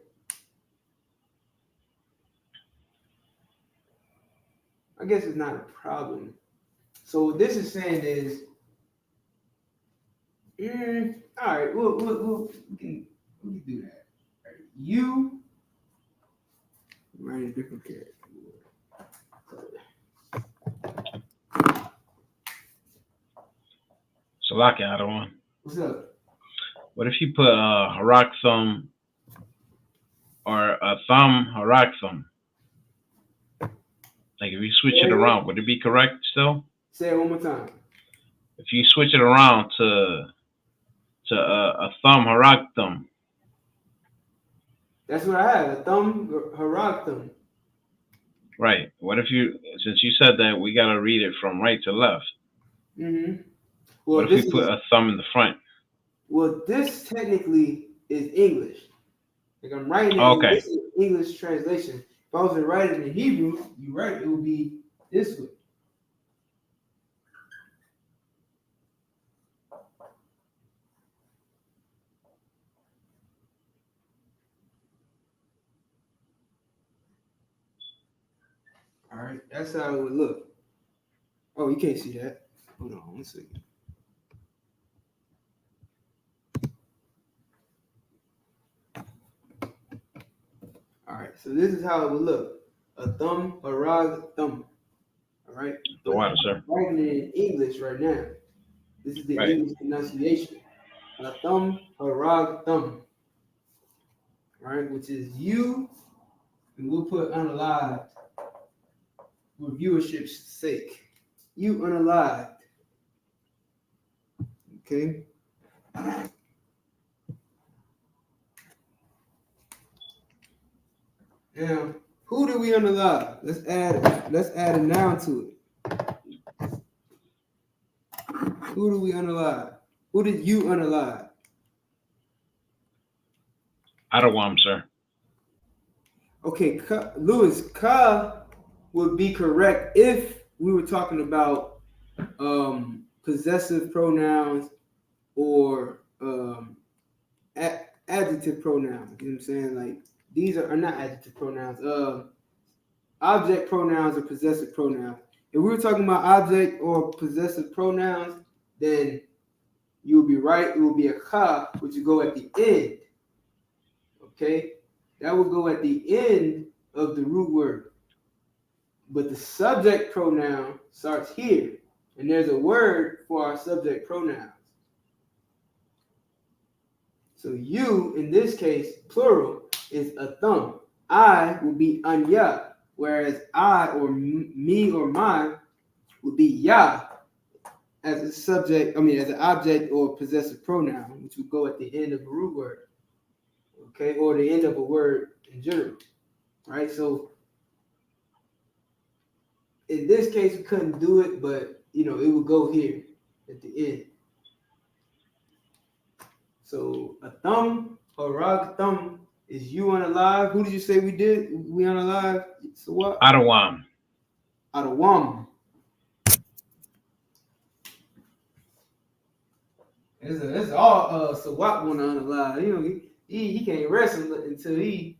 I guess it's not a problem. So what this is saying is, all right, we can do that. All right. You write a different character. So like it, I don't want. What's up? What if you put harak thumb or a thumb harak thumb? Like if you switch it around, would it be correct still? Say it one more time. If you switch it around to a thumb harak thumb. That's what I have. A thumb harak thumb. Right. What if you, since you said that we gotta read it from right to left? Mm-hmm. Well, what if we put a thumb in the front? Well, this technically is English. Like I'm writing it in this English translation. If I was to write it in Hebrew, you're right, it would be this way. All right, that's how it would look. Oh, you can't see that. Hold on 1 second. All right, so this is how it would look. A thumb, a rag, thumb. All right? The water, sir. I'm writing it in English right now. This is the English pronunciation. A thumb, a rag, thumb. All right, which is you, and we'll put unalived for viewership's sake. You unalived. Okay. Now, who do we unalive? Let's add a noun to it. Who do we unalive? Who did you unalive? Adawam, sir. Okay, Louis, ka would be correct if we were talking about possessive pronouns or adjective pronouns. You know what I'm saying? Like these are not adjective pronouns. Object pronouns or possessive pronouns. If we were talking about object or possessive pronouns, then you would be right. It would be a ka, which would go at the end. Okay, that would go at the end of the root word. But the subject pronoun starts here, and there's a word for our subject pronouns. So you, in this case, plural, is a thumb. I will be anya, whereas I or me or my would be ya as a subject, as an object or possessive pronoun, which would go at the end of a root word, okay, or the end of a word in general, right? So in this case, we couldn't do it, but it would go here at the end. So a thumb, a rag thumb, is you unalive. Who did you say we did? We unalive. So what? Adawam. Adawam. It's all Sawat want to unalive. He can't rest until he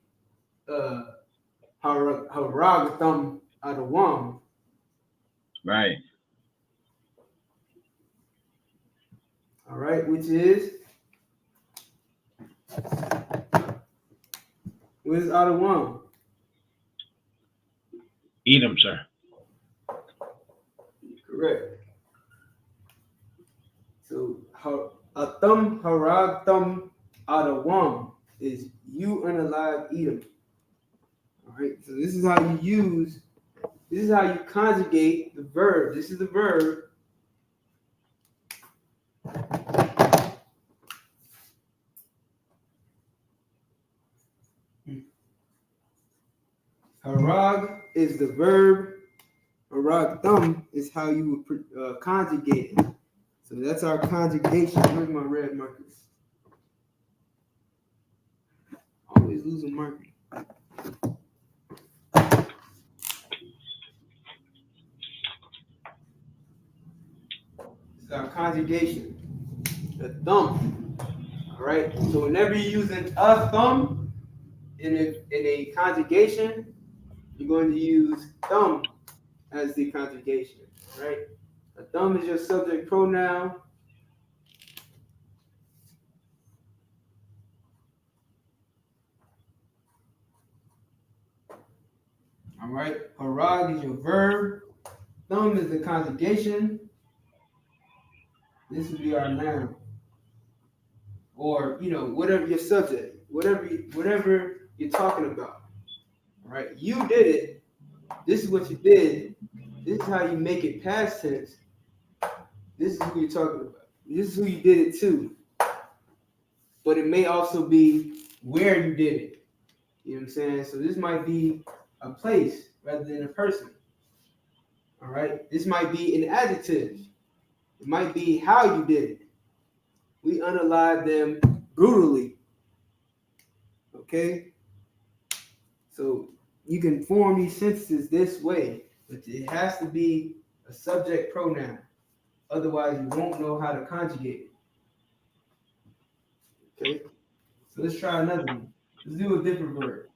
harag thumb Adawam. Right. All right, which is what is out of one? Edom, sir. Correct. So Atham Harag Thum Adawam is you unalive Edom. All right. So this is how you conjugate the verb. This is the verb. Harag is the verb. Harag Thum is how you would conjugate it. So that's our conjugation. Where's my red markers? Always losing markers. It's our conjugation. The thumb. All right. So whenever you're using a thumb in a conjugation, you're going to use thumb as the conjugation. All right. A thumb is your subject pronoun. All right. Harag is your verb. Thumb is the conjugation. This would be our noun. Or, whatever your subject, whatever you're talking about. All right. You did it. This is what you did. This is how you make it past tense. This is who you're talking about. This is who you did it to. But it may also be where you did it. You know what I'm saying? So this might be a place rather than a person. All right. This might be an adjective. It might be how you did it. We unalive them brutally. Okay? So you can form these sentences this way, but it has to be a subject pronoun. Otherwise, you won't know how to conjugate it. Okay? So let's try another one. Let's do a different verb.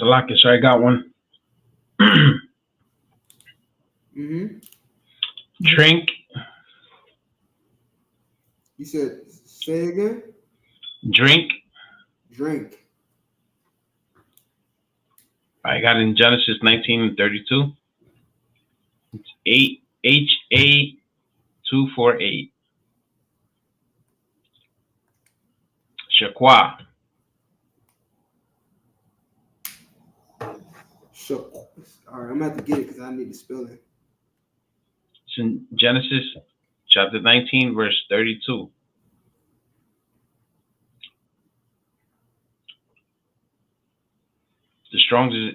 Salaki, so I got one. Drink. You said, say again? Drink. Drink. I got in Genesis 19:32. It's HA248. Shakwa. Sure. All right, I'm going to have to get it because I need to spell it. It's in Genesis chapter 19, verse 32. The Strong's is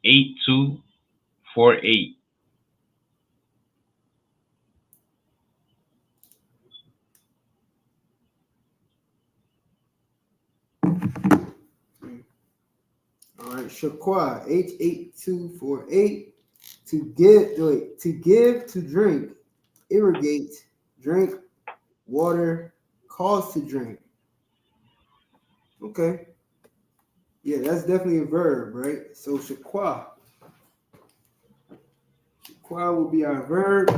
H8248. All right, Shakwa, H8248. To give, to drink, irrigate, drink, water, cause to drink. Okay. Yeah, that's definitely a verb, right? So Shakwa. Shakwa will be our verb.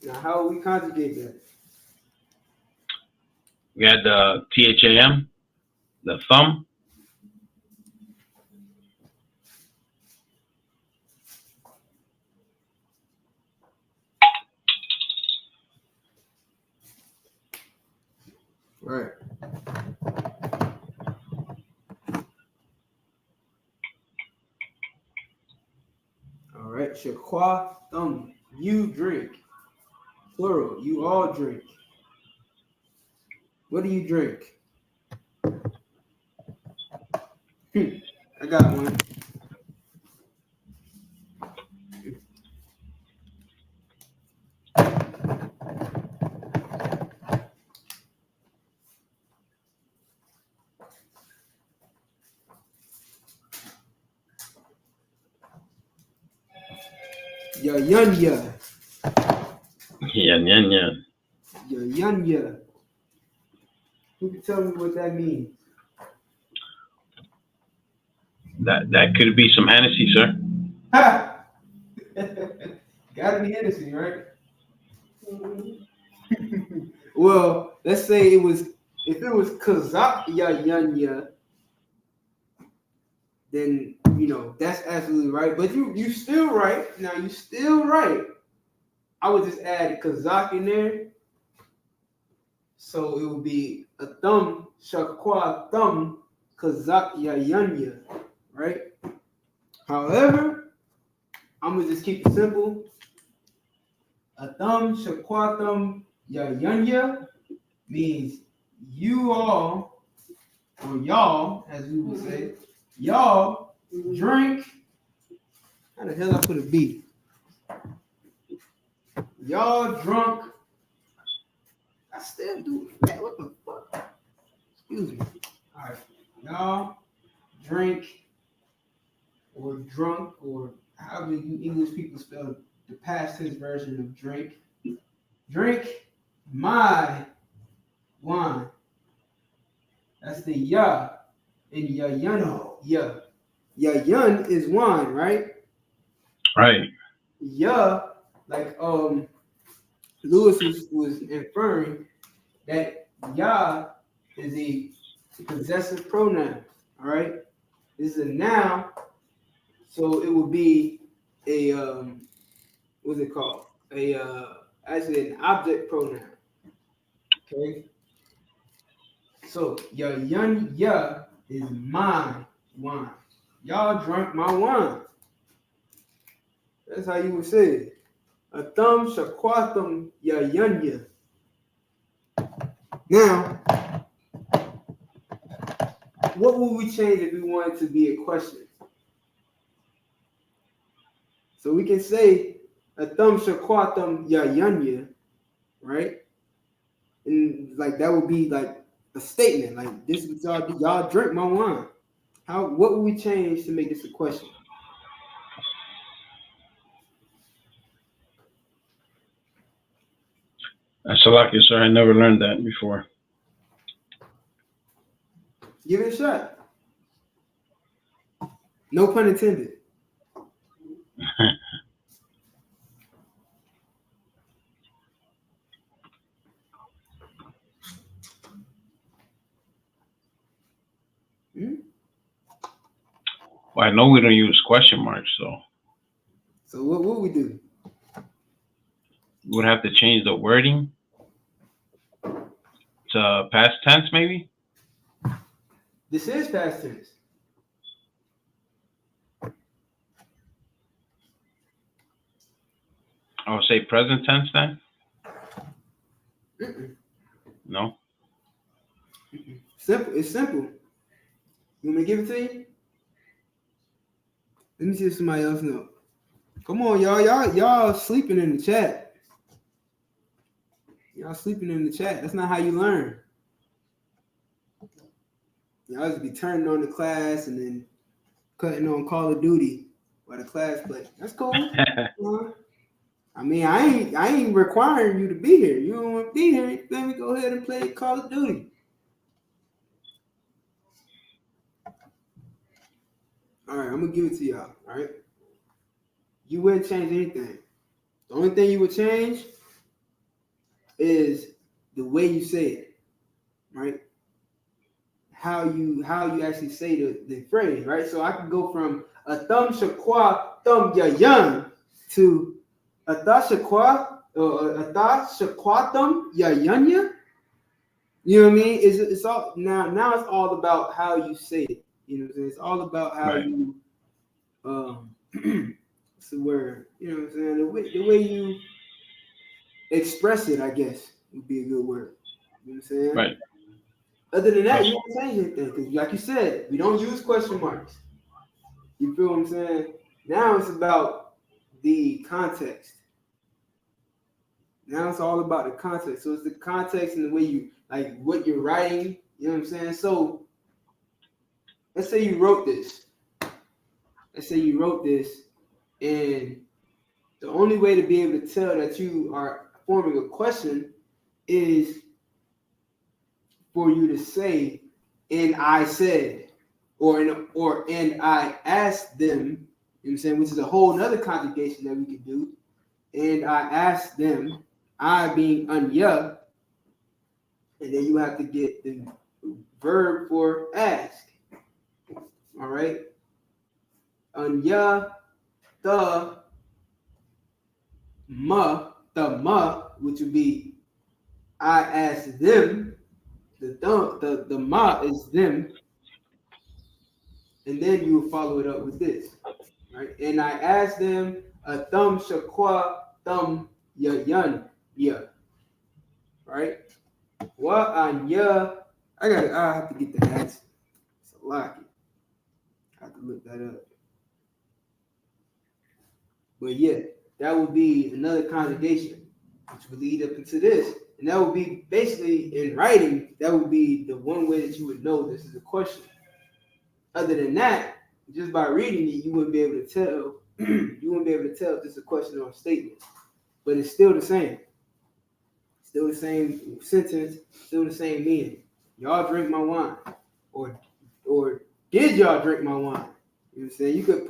Now, how will we conjugate that? We had the THAM, the thumb. Right. All right, Shakwa, thumb, you drink. Plural. You all drink. What do you drink? I got one. YAHANNA. Yeah. YAHANNA. Who can tell me what that means? That could be some Hennessy, sir. Ha! Gotta be Hennessy, right? Well, let's say if it was Kazak YAHANNA, then that's absolutely right. But you still right. Now you still right. I would just add Kazak in there. So it would be a thumb, shakwa thumb, Kazak YAHANNA, right? However, I'm gonna just keep it simple. A thumb, shakwa thumb, YAHANNA means you all, or y'all, as we would say, y'all drink. How the hell I put a B? Y'all drunk. I still do that. What the fuck? Excuse me. All right. Y'all drink or drunk or however you English people spell the past tense version of drink. Drink my wine. That's the ya in YAHANNA. Ya. YAHANNA is wine, right? Right. Ya, like Lewis was inferring that ya is a possessive pronoun. All right, this is a noun, so it would be a what's it called? Actually an object pronoun. Okay, so YAHANNA is my wine. Y'all drank my wine. That's how you would say it. Atham shakwatham YAHANNA. Now, what would we change if we wanted to be a question? So we can say Atham shakwatham YAHANNA, right? And like that would be like a statement, like this is y'all drink my wine. What would we change to make this a question? So lucky, sir. I never learned that before. Give it a shot. No pun intended. Well, I know we don't use question marks, so. So what would we do? We would have to change the wording to past tense, maybe? This is past tense. I would say present tense then? No? Simple. It's simple. You want me to give it to you? Let me see if somebody else knows. Come on, y'all. Y'all sleeping in the chat. Y'all sleeping in the chat. That's not how you learn. Y'all just be turning on the class and then cutting on Call of Duty while the class play. That's cool. I mean, I ain't requiring you to be here. You don't want to be here. Let me go ahead and play Call of Duty. All right, I'm gonna give it to y'all. All right, you wouldn't change anything. The only thing you would change is the way you say it, right? How you actually say the phrase, right? So I can go from a thumb shakwa thumb yayan to a shakwa thumb yayanya. You know what I mean? It's all now it's all about how you say it. You know what I'm saying? It's all about how right. you it's the word, you know what I'm saying? The way you express it, I guess, would be a good word. You know what I'm saying? Right. Other than that, you don't change anything. Because like you said, we don't use question marks. You feel what I'm saying? Now it's about the context. Now it's all about the context. So it's the context and the way you, like what you're writing. You know what I'm saying? So let's say you wrote this. And the only way to be able to tell that you are forming a question is for you to say, and I said, or and I asked them, you know what I'm saying, which is a whole nother conjugation that we could do. And I asked them, I being anya, and then you have to get the verb for ask. All right. Anya, the ma, which would be I asked them. The ma is them, and then you will follow it up with this, right? And I asked them a thumb shakwa thumb yayan ya, right? Wa anya. I have to get the answer. Salaki. I have to look that up. But yeah, that would be another conjugation, which would lead up into this. And that would be basically in writing, that would be the one way that you would know this is a question. Other than that, just by reading it, you wouldn't be able to tell. You wouldn't be able to tell if this is a question or a statement. But it's still the same. Still the same sentence, still the same meaning. Y'all drink my wine. Or did y'all drink my wine? You know what I'm saying? You could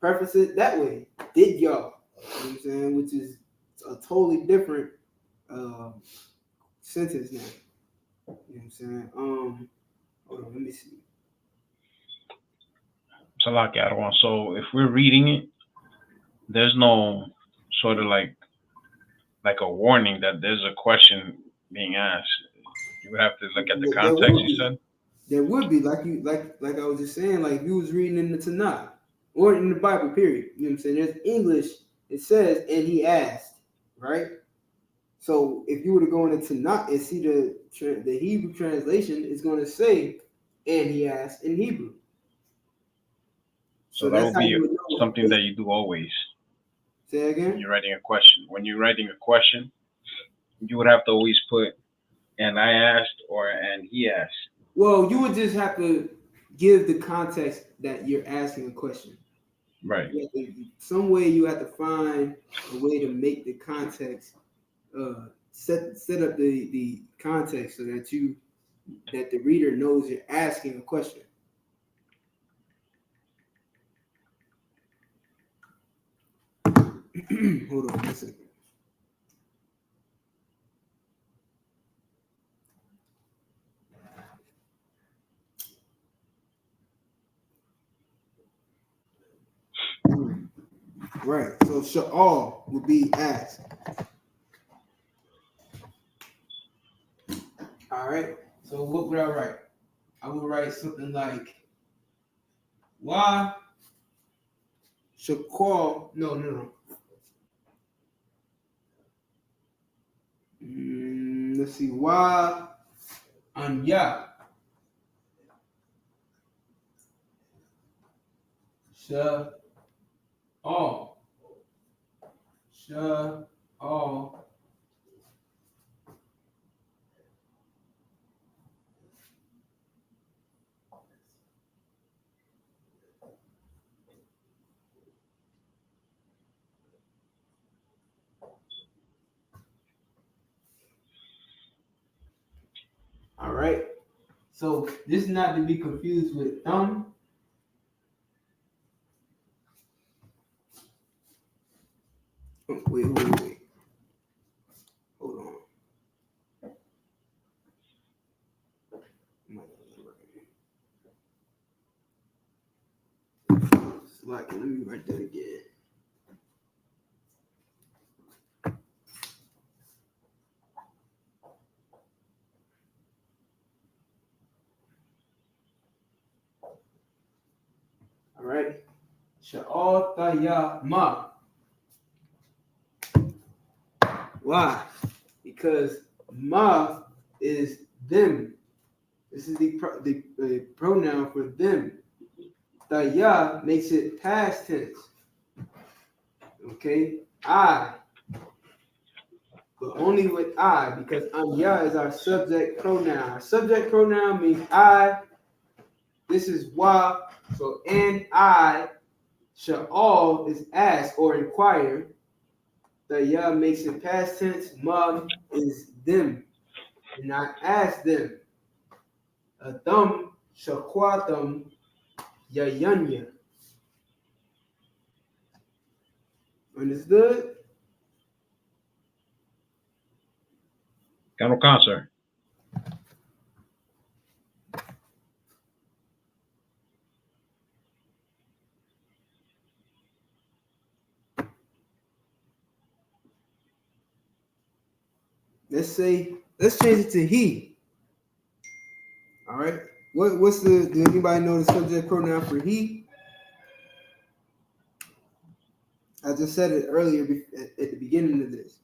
preface it that way. Did y'all? You know what I'm saying? Which is a totally different sentence now. You know what I'm saying? Hold on, let me see. So if we're reading it, there's no sort of like a warning that there's a question being asked. You would have to look at the context. You said there would be, like I was just saying, like you was reading in the Tanakh or in the Bible, period. You know what I'm saying? There's English. It says, and he asked, right? So if you were to go into Tanakh and see the Hebrew translation, it's going to say, and he asked in Hebrew. So that would be something that you do always. Say again? When you're writing a question. When you're writing a question, you would have to always put, and I asked, or and he asked. Well, you would just have to give the context that you're asking a question. Right. Some way you have to find a way to make the context, set up the context so that the reader knows you're asking a question. Hold on 1 second. Right. So sha'al would be asked. All right. So what would I write? I would write something like, why shaqal? No. Let's see. Why anya sha'al. All right. So this is not to be confused with thumb. Wait. Hold on. Let me write that again. All right. Sha'al tayama. Why? Because ma is them. This is the pronoun for them. The ya makes it past tense. Okay? I. But only with I, because ya is our subject pronoun. Our subject pronoun means I. This is wa. So and I. Sha'al is ask or inquire. The ya makes it past tense. Ma is them. And I ask them. Adam shakwatam yayanya. Understood? Got no sir. Let's change it to he. All right. What's do anybody know the subject pronoun for he? I just said it earlier at the beginning of this.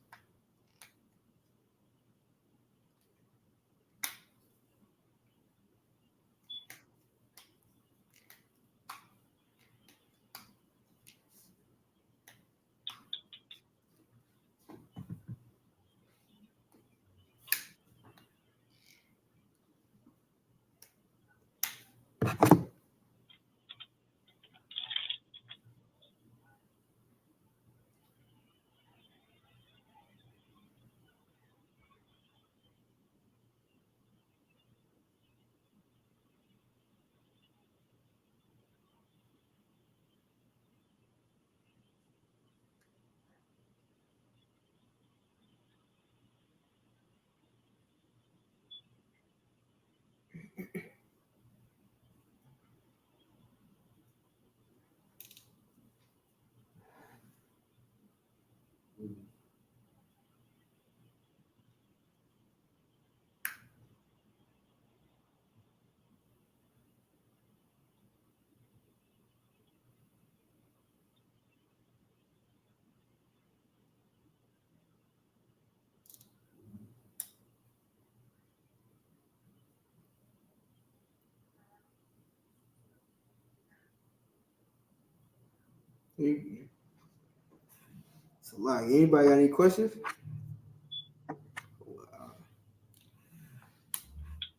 So, like, anybody got any questions?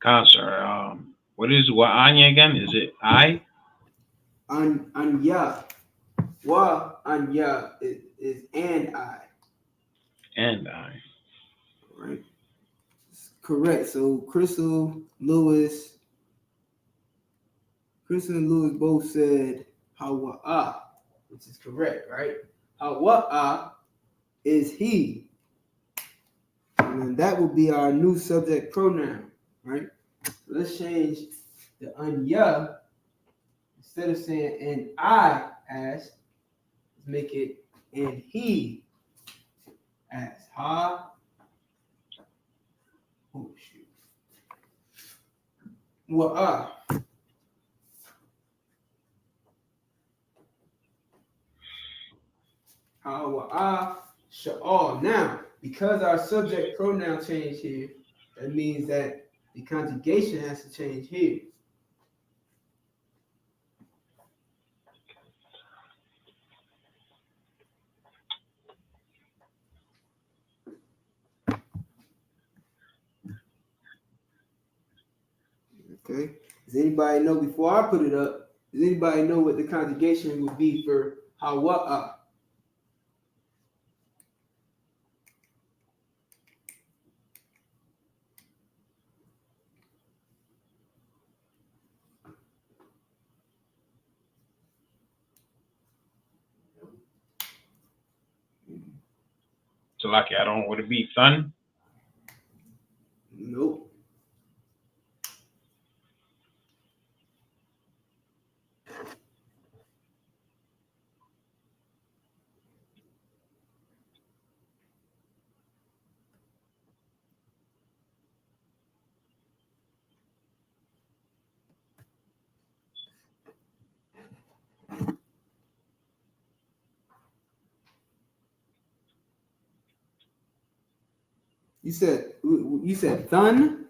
Sir. What is wa'anya again? Is it I? Anya. Wa anya is and I. And I. All right. Correct. So Crystal and Lewis both said hawa'a, which is correct, right? Hawa'a is he. And that will be our new subject pronoun, right? So let's change the anya. Instead of saying and I asked, let's make it and he asked. Oh shoot. Wa'a. Hawa'a sha'al. Now, because our subject pronoun changed here, that means that the conjugation has to change here. Okay. Does anybody know before I put it up? Does anybody know what the conjugation would be for hawa'a? So lucky, I don't know. Would it be sun? Nope. You said thun?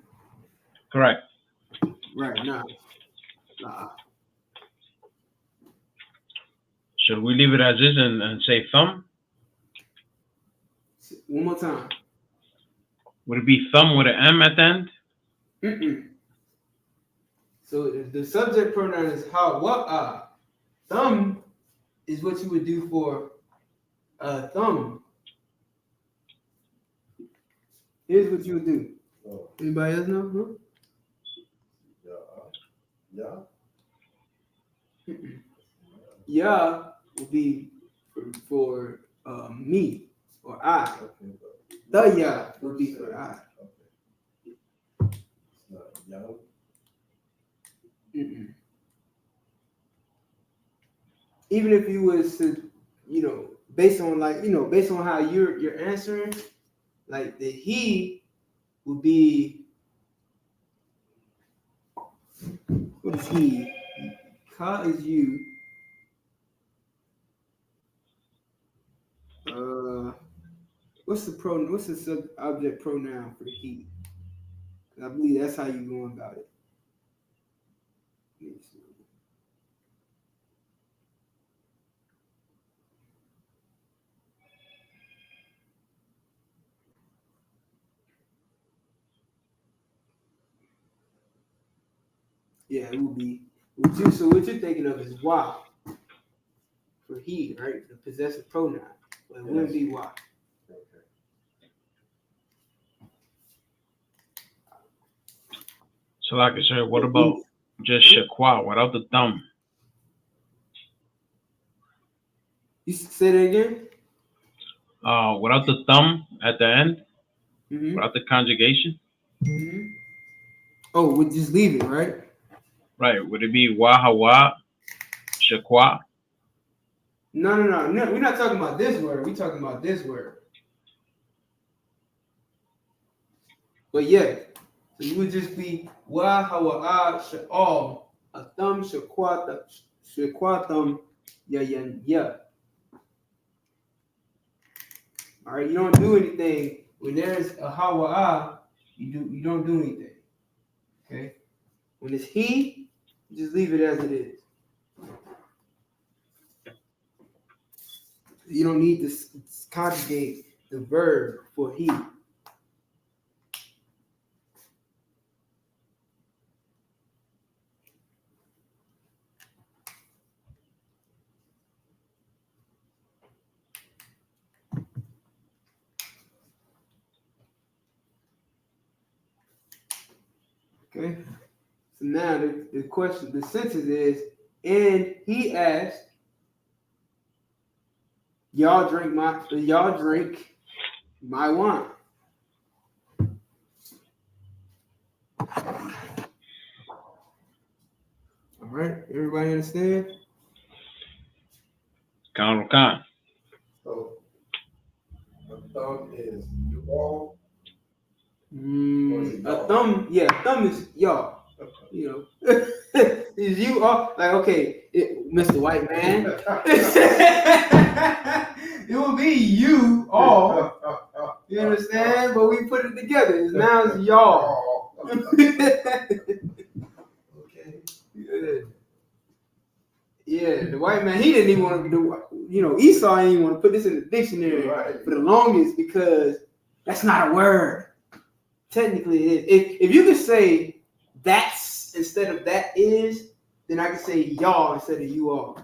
Correct. Right, nah. Should we leave it as is and say thumb? One more time. Would it be thumb with an M at the end? Mm-mm. So if the subject pronoun is hawa'a, thumb is what you would do for a thumb. Here's what you would do. Anybody else know? Huh? Yeah will be for me or I. The yeah will be for I. Mm-mm. Even if you was to, based on how you're answering, like the he would be, what is he? Ka is you. What's the sub-object pronoun for he? I believe that's how you go about it. Yeah, it would be. So what you're thinking of is why for he, right? The possessive pronoun. But it wouldn't be why. So like I said, what about just shakwa without the thumb? You say that again? Without the thumb at the end, Mm-hmm. without the conjugation. Mm-hmm. Oh, we'll just leave it, right? Right. Would it be wahawa, shakwa? No. We're not talking about this word. We're talking about this word. But yeah, so you would just be wa hawa sha'al, a thumb shakwatham ya. All right, you don't do anything when there's a hawa. You don't do anything. Okay, when it's he, you just leave it as it is. You don't need to conjugate the verb for he. Okay, so now the question, the sentence is, and he asked, y'all drink my wine. All right, everybody understand? Khan. So the thumb is you all. A thumb is y'all. You know, is you all like okay, Mr. White Man? It will be you all. You understand? But we put it together. Now it's y'all. Okay. Yeah, the white man, he didn't even want to do, Esau didn't even want to put this in the dictionary for the longest because that's not a word. Technically, it is. If you could say that's instead of that is, then I could say y'all instead of you all.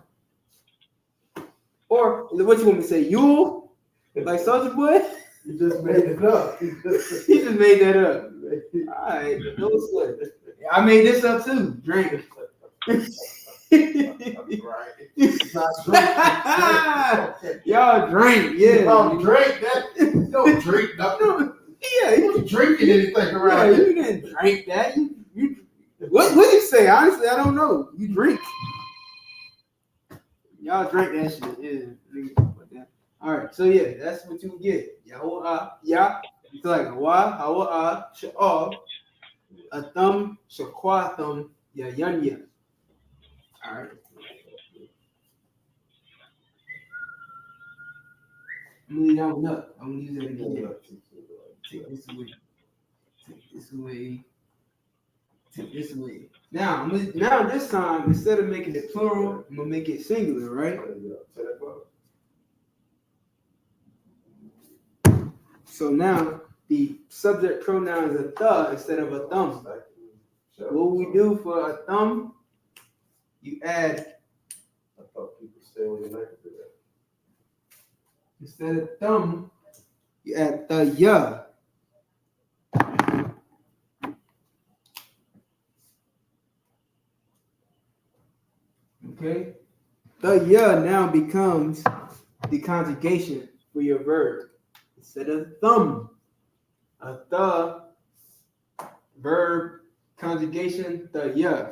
Or what you want me to say, you? Like Soulja Boy? You just made it up. He just made that up. All right, no sweat. I made this up too. Drink. Right. Not drink. Y'all drink, yeah. You don't drink that. You don't drink nothing. Yeah, you wasn't drinking anything around here. You didn't drink that. What did you say? Honestly, I don't know. You drink. Y'all drink that shit. Yeah. All right. So yeah, that's what you get. Yahweh, it's like wa, hawa, sha'al, a thumb, shakwatham, ya. All right. I'm gonna leave that one up. I'm gonna use that again. Take this away. Take this away. Take this away. Now this time, instead of making it plural, I'm gonna make it singular, right? So now the subject pronoun is a the instead of a thumb. What we do for a thumb, you add. I thought people stay on your knife for that. Instead of thumb, you add the ya. Okay? The ya now becomes the conjugation for your verb. Instead of thumb, a the verb conjugation, the ya.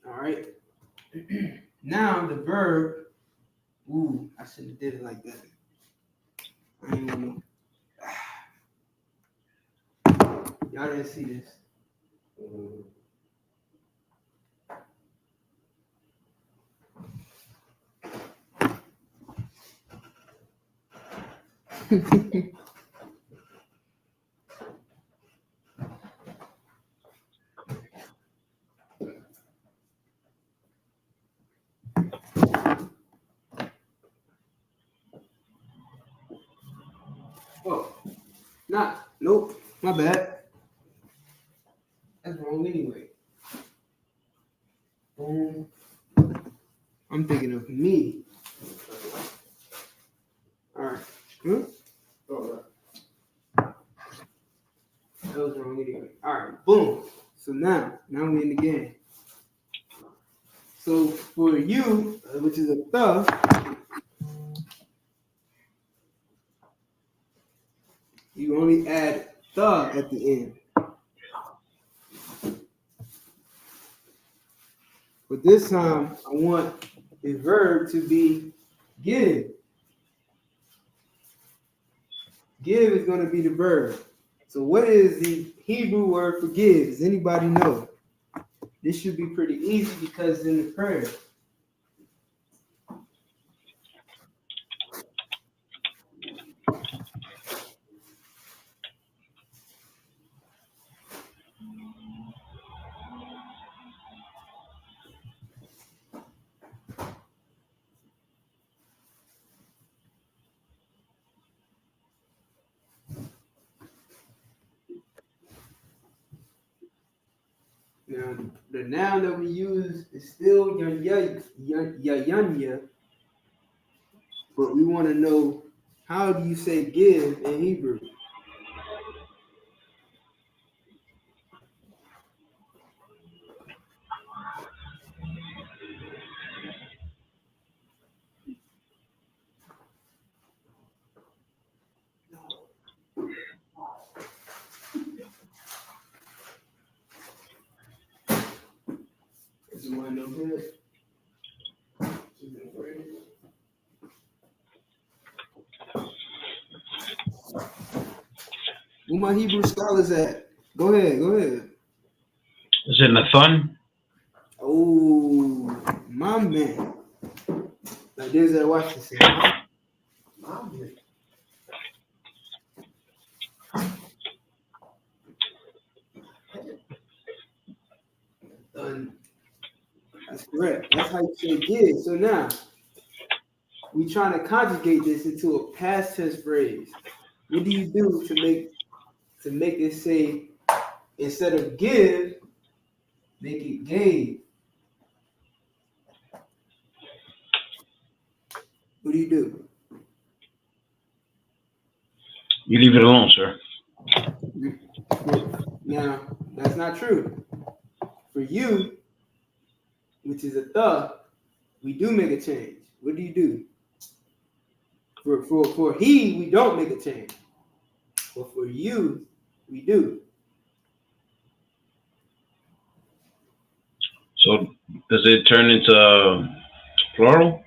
All right. Now the verb. Ooh, I should have did it like that. I don't know. Y'all didn't see this. Oh, nope, my bad. That's wrong anyway. I'm thinking of me. All right. All right. That was wrong anyway. All right, boom. So now we're in the game. So for you, which is a the, you only add the at the end. But this time, I want the verb to be give. Give is going to be the verb. So what is the Hebrew word for give? Does anybody know? This should be pretty easy because it's in the prayer. Now, the noun that we use is still YAHANNA, but we want to know, how do you say give in Hebrew? Is the one no good? Where my Hebrew scholars at? Go ahead. Is it Nathun? Oh, my man. Like there's that watch this. My man. That's correct. That's how you say give. So now we trying to conjugate this into a past tense phrase. What do you do to make it say, instead of give, make it gave? What do you do? You leave it alone, sir. Now, that's not true. For you, which is a the, we do make a change. What do you do? For he, we don't make a change. But for you, we do. So does it turn into plural?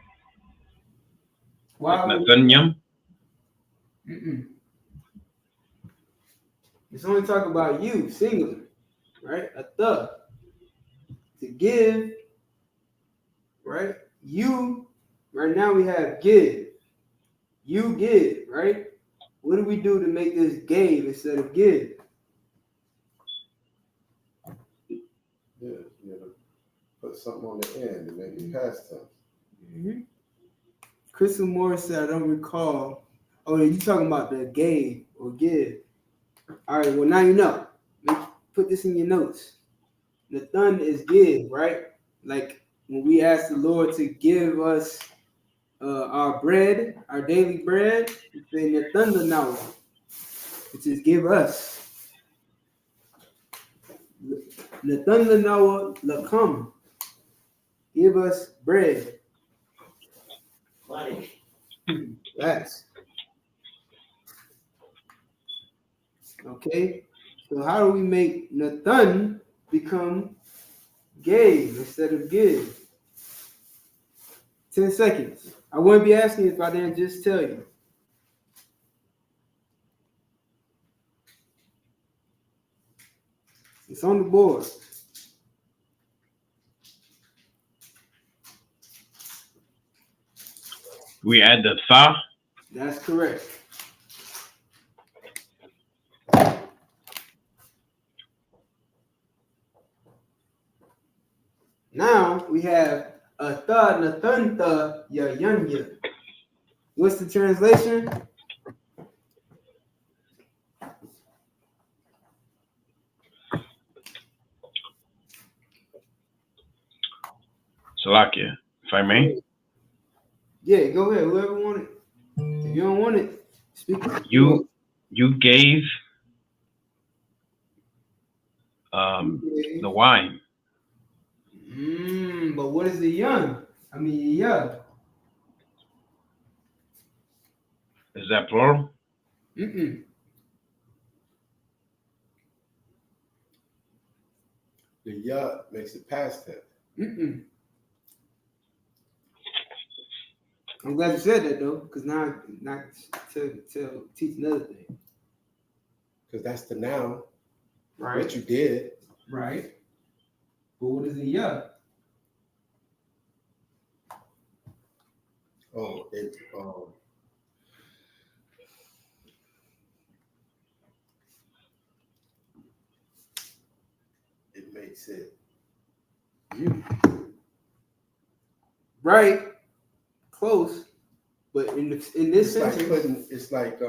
Why Like would Nathaniel? it's only talking about you, singular, right? A the. To give, right? You, right now we have give. You give, right? What do we do to make this gave instead of give? Yeah, you know, put something on the end to make it past tense. Mm-hmm. Crystal Moore said, I don't recall. Oh, you talking about the gave or give. All right, well, now you know. Put this in your notes. Nathan is give, right? Like when we ask the Lord to give us our bread, our daily bread, we say Nathan now, which is give us. Nathan now lakam, give us bread. That's okay. So how do we make Nathan become gave instead of give? 10 seconds. I wouldn't be asking if I didn't just tell you. It's on the board. We add the tha. That's correct. Now we have a tha nathantha yayanya. What's the translation? Salakia, if I may. Yeah, go ahead. Whoever want it. If you don't want it, speak. You gave the wine. But what is the young? I mean, yeah. Is that plural? The ya makes it past tense. I'm glad you said that though, because now not to teach another thing. Because that's the noun. Right. What you did. Right. But what is the ya? Oh, it makes it you. Right. Close. But in this It's sentence, like putting. It's like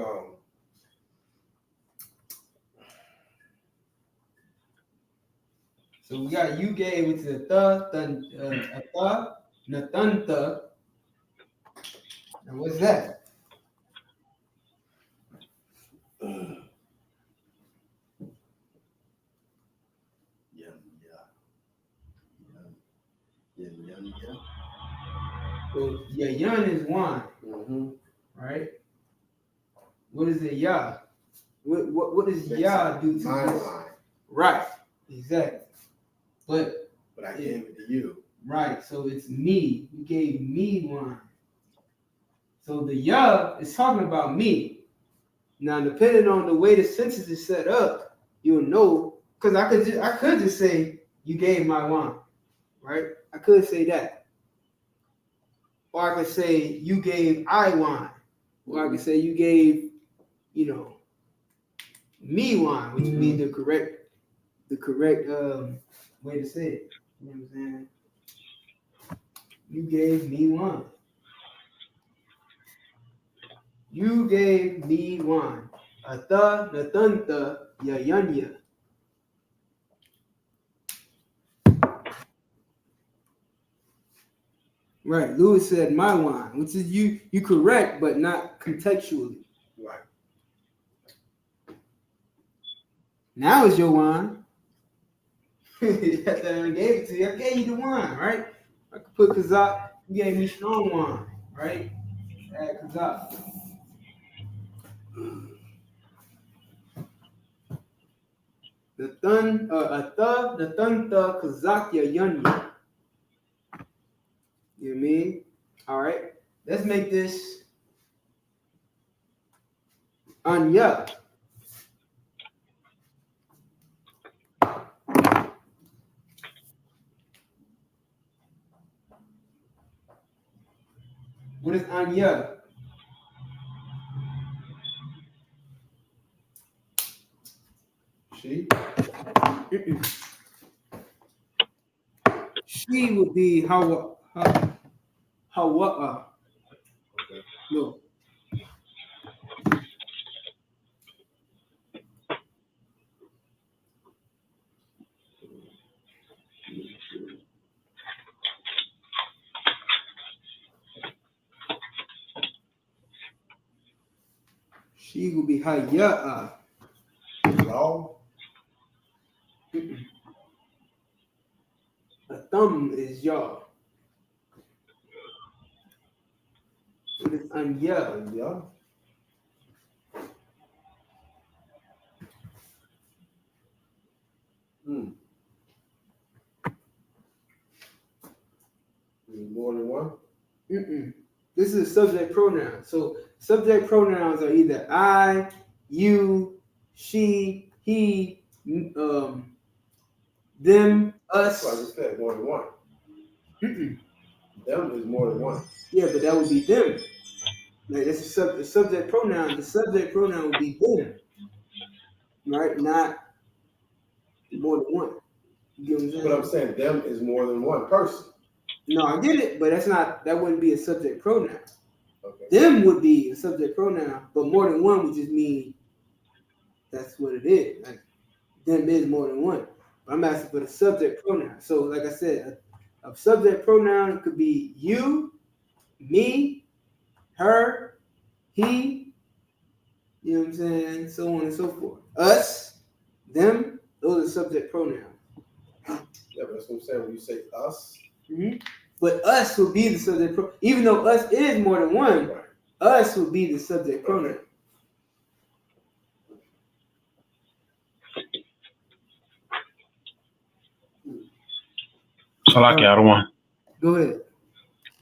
so we got you gave it to the nathantha. And what's that? So yayan is wine, right? What is the ya? What does ya do to my this? line. Right, exactly. But I gave it to you. Right, so it's me. You gave me wine. So the ya is talking about me. Now, depending on the way the sentence is set up, you'll know. Because I could just say you gave my wine, right? I could say that. Or I could say you gave I wine. Or I could say you gave, me wine, which would be the correct way to say it. You know what I'm saying? You gave me wine. You gave me wine. Ata natanta yayanya. Right. Lewis said my wine, which is you correct, but not contextually. Right. Now it's your wine. I gave it to you. I gave you the wine, right? I could put Kazak. You gave me strong wine, right? Add Kazak. The thun, Kazak yayanya. You know what I mean? All right. Let's make this Anya. What is Anya? She? She would be Hawa. Okay. No. She would be Hayya. Law? A thumb is Ya. What is Anya? Yeah. More than one? This is a subject pronoun. So subject pronouns are either I, you, she, he, them, That's why I us. just said more than one. Them is more than one. Yeah, but that would be them. Like that's a subject pronoun. The subject pronoun would be them, right? Not more than one. You get what I'm saying? But I'm saying them is more than one person. No, I get it, but that wouldn't be a subject pronoun. Okay. Them would be a subject pronoun, but more than one would just mean that's what it is. Like them is more than one. But I'm asking for the subject pronoun. So, like I said, a subject pronoun could be you, me, her, he, you know what I'm saying, so on and so forth. Us, them, those are subject pronouns. Yeah, but that's what I'm saying. When you say us, But us would be the subject pronoun. Even though us is more than one, right. Us would be the subject pronoun. Salaki, I don't want. Go ahead.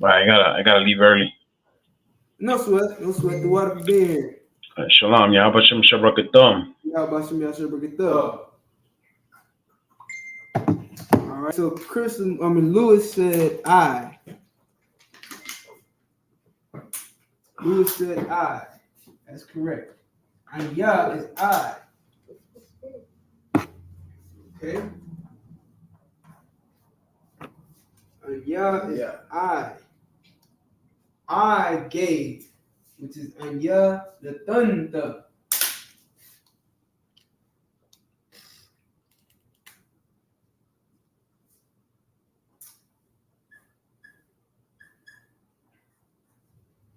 Right, I gotta leave early. No sweat. The water for being here. Shalom, Yahabashim Shabrakatum. Y'all about some y'all should break it up. All right. So Lewis said I. Lewis said I. That's correct. And Yah is I. Okay. And Yah is I. I gave, which is Anya the thunder.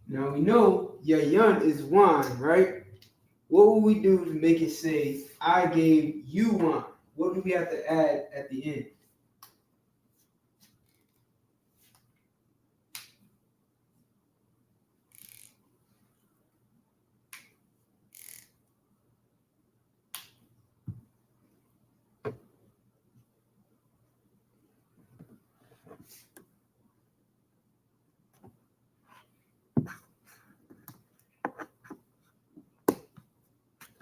Now we know Yayan is wine, right? What will we do to make it say, I gave you wine? What do we have to add at the end?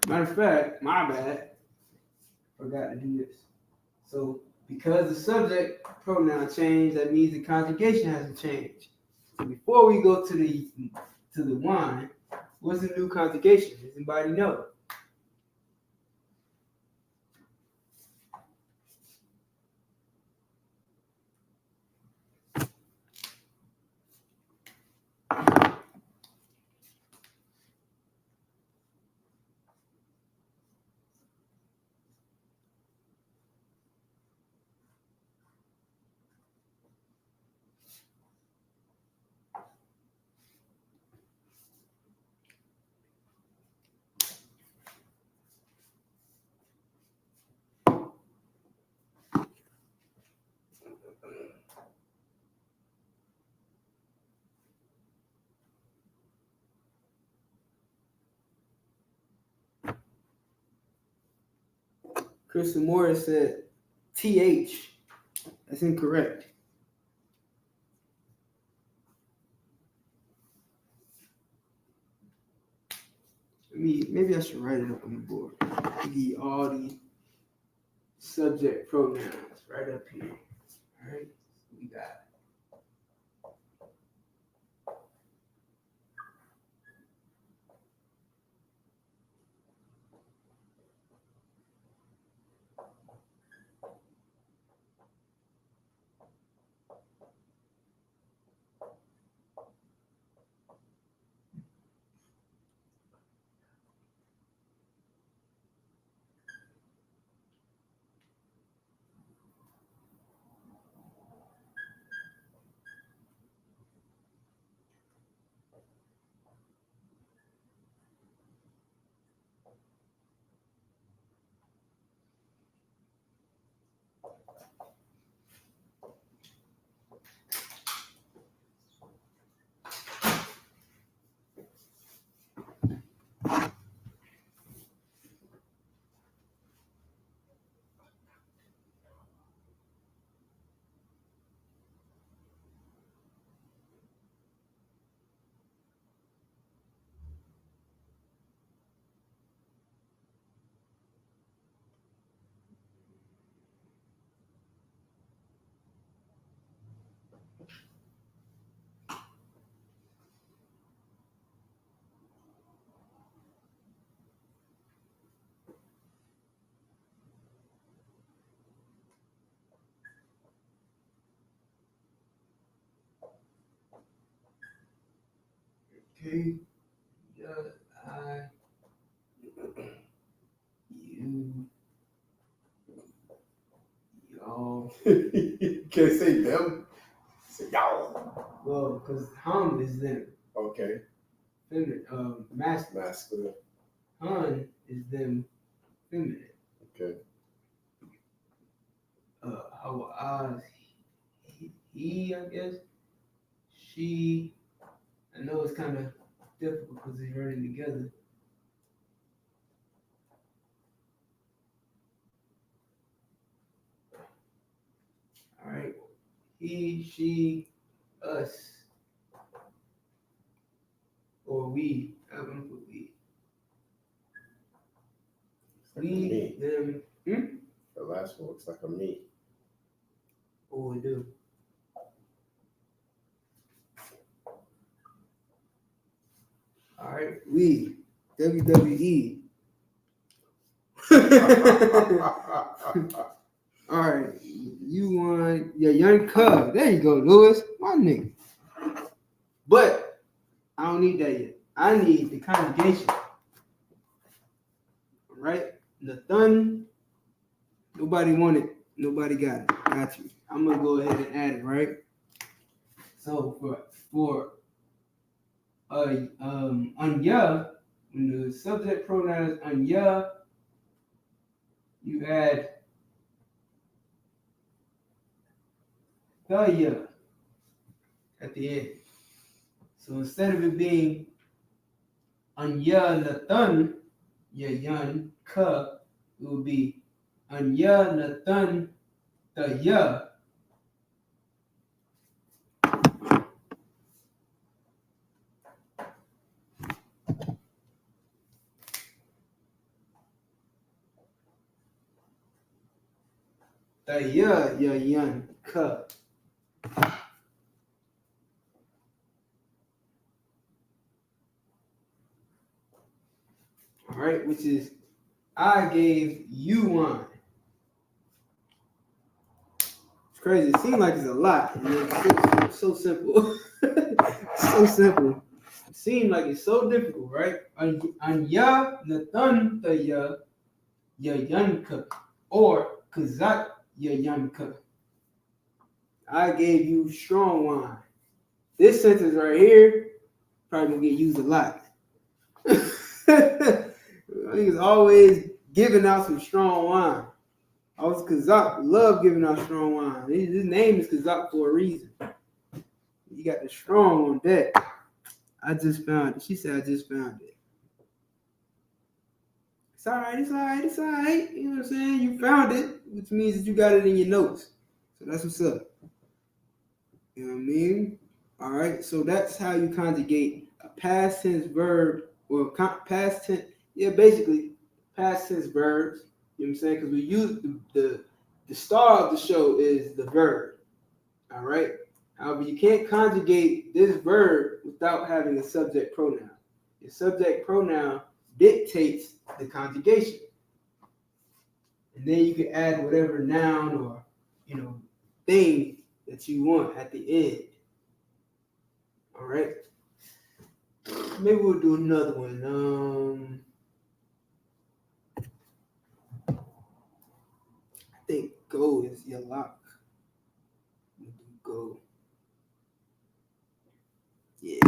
Matter of fact, my bad. Forgot to do this. So because the subject pronoun changed, that means the conjugation has to change. So before we go to the wine, what's the new conjugation? Does anybody know? Kristen Morris said TH. That's incorrect. Maybe I should write it up on the board. Give you all the subject pronouns right up here. All right, we got it. Okay. I-U, y'all. You can't say them. Say y'all. Well, because hum is them. Okay. Feminine, masculine. Masculine. Hun is them, feminine. Okay. How he, I guess. She. I know it's kind of difficult because they're running together. All right. He, she, us, or we. I'm gonna put we. Like We, them. The last one looks like a me. Oh, we do. All right, we WWE. All right, you want your young cub. There you go, Lewis, my nigga. But I don't need that yet. I need the conjugation. All right, the thun. Nobody wanted. Nobody got it. Got you. I'm gonna go ahead and add it. Right. So for anya, when the subject pronoun is anya, you add the ya at the end. So instead of it being anya nathan ya yan ka, it would be anya nathan the ya. The ya yan ka. All right, which is I gave you one. It's crazy. It seems like it's a lot. And it's so simple. So simple. It seems like it's so difficult, right? Anya nathan the ya yanka, or kazak ya yanka. I gave you strong wine. This sentence right here probably gonna get used a lot. He's always giving out some strong wine. Also, Kazak love giving out strong wine. His name is Kazak for a reason. You got the strong on deck. I just found it. She said I just found it. It's all right. It's all right. It's all right. You know what I'm saying? You found it, which means that you got it in your notes. So that's what's up. You know what I mean? All right. So that's how you conjugate a past tense verb or past tense. Yeah, basically past tense verbs. You know what I'm saying? Because we use the star of the show is the verb. All right. However, you can't conjugate this verb without having a subject pronoun. The subject pronoun dictates the conjugation, and then you can add whatever noun or thing that you want at the end. All right. Maybe we'll do another one. I think go is YAHANNA. We'll do go. Yeah.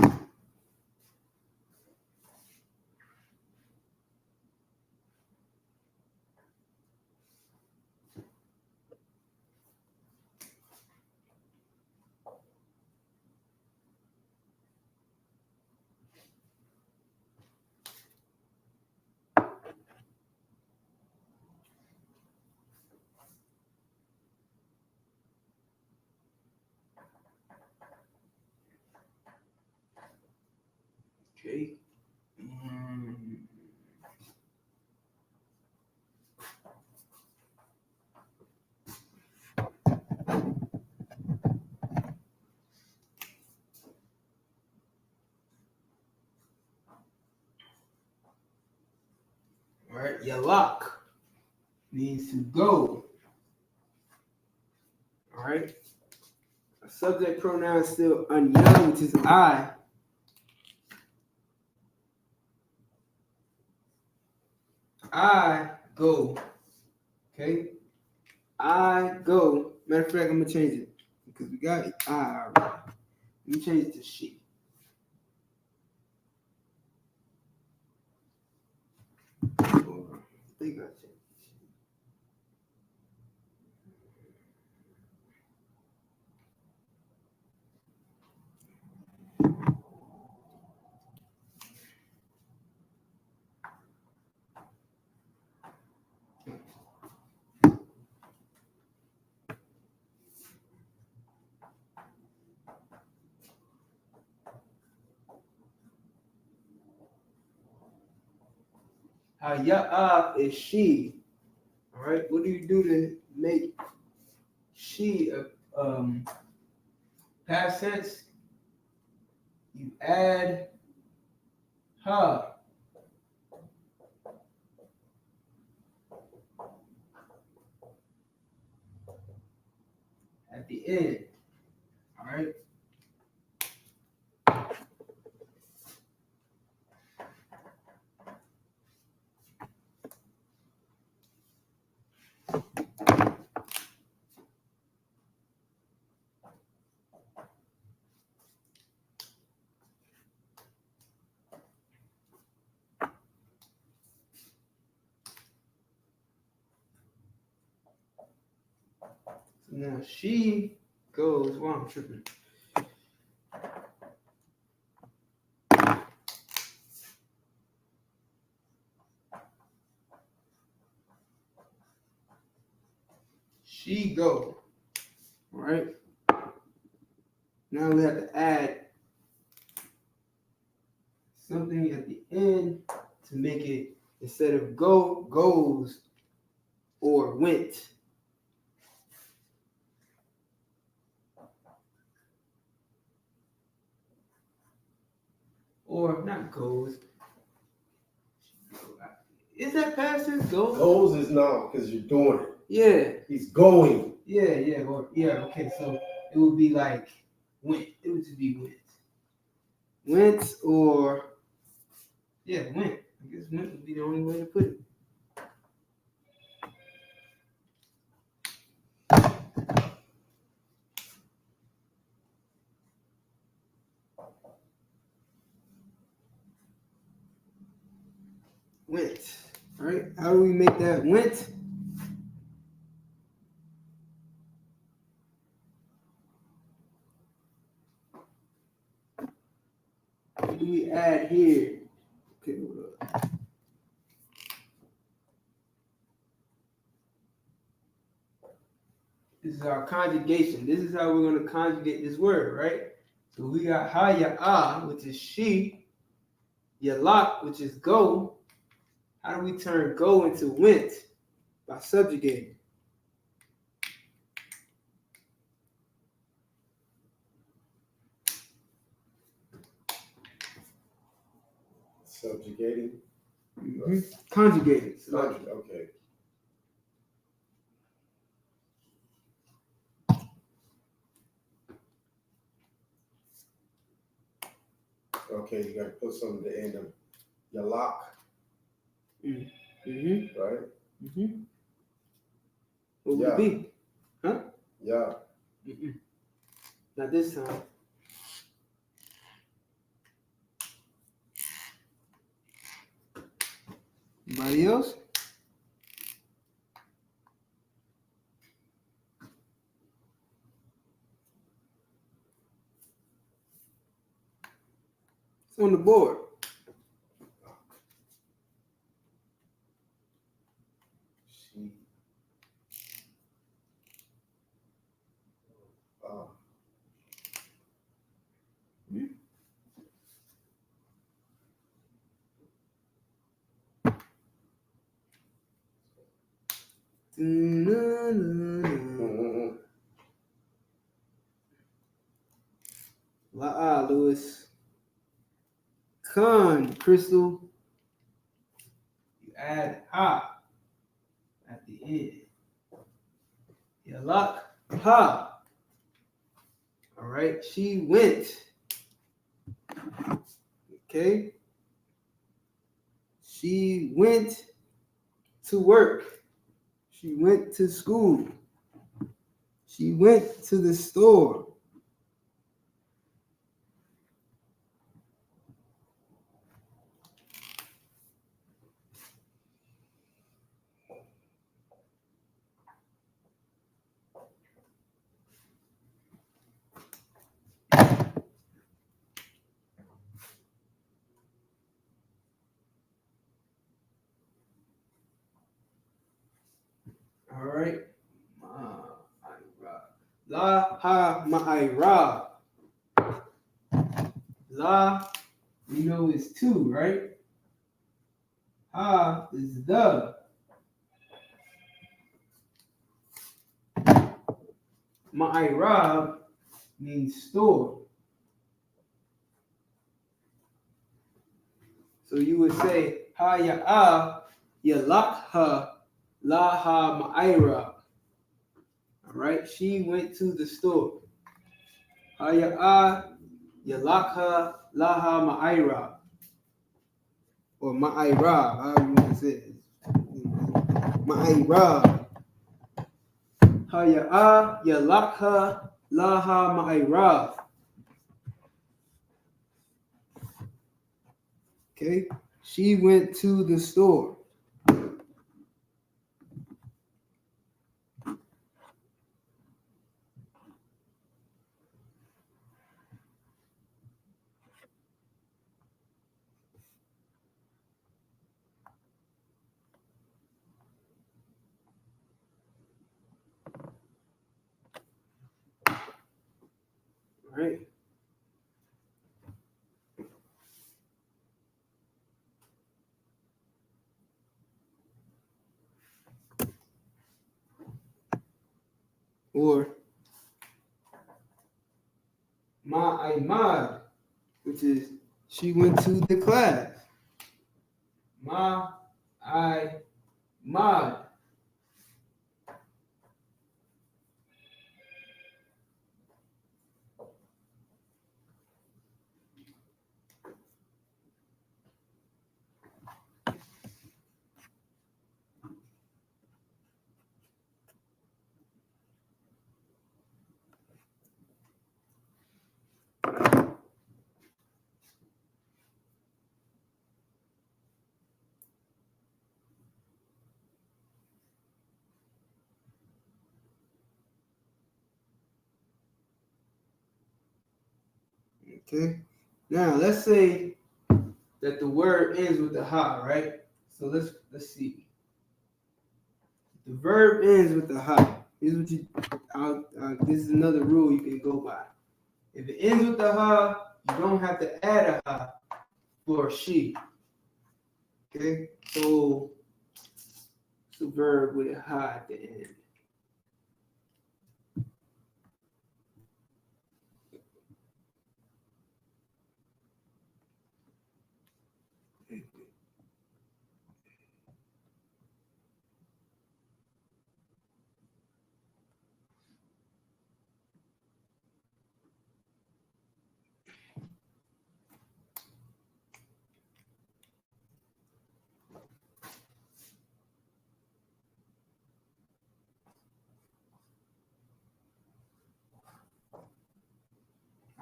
Okay. All right. YAHANNA means to go. All right. A subject pronoun is still anya, which is I. I go. Okay. I go. Matter of fact, I'm gonna change it because we got it. I. Right. Let me change it to she. I think I changed it. Ya'ah is she. All right. What do you do to make she a past tense? You add ha at the end. All right. So now she goes. Wow, I'm tripping. She go. All right. Now we have to add something at the end to make it, instead of go, goes, or went. Or not goes. Is that past tense? Goes? Goes is no, because you're doing it. Yeah. He's going. Yeah. Or yeah, okay. So it would be like went. It would just be went. Went or went. I guess went would be the only way to put it. Went. All right. How do we make that went? What do we add here? Okay, hold up. This is our conjugation. This is how we're going to conjugate this word, right? So we got ha ya ah, which is she. Yalak, which is go. How do we turn go into went? By subjugating. Subjugating. Mm-hmm. Conjugating. Okay. Okay, you got to put something at the end of Yalak. Mm-hmm. Right? Mm-hmm. What would it be? Huh? Yeah. Mm-mm. Not this time. Anybody else? It's on the board. She. Lewis. Con, Crystal. You add ha at the end. Yalak ha. All right. She went. Okay. She went to work. She went to school. She went to the store. All right. La ha ma'ira. La, we know is two, right? Ha is the. Ma'ira means store. So you would say ha ya'a yalakha la ha ma'ira. All right, she went to the store. Ha ya'a yalakha la ha ma'ira. Or ma'ira, however you want to say it. Ma'ira. Ha ya'a yalakha la ha ma'ira. Okay, she went to the store. Right. Or ma'imad, which is she went to the class. Ma'imad. Okay. Now let's say that the word ends with the ha, right? So let's see. The verb ends with the ha. Here's what you. This is another rule you can go by. If it ends with the ha, you don't have to add a ha. for she. Okay, so it's a verb with a ha at the end.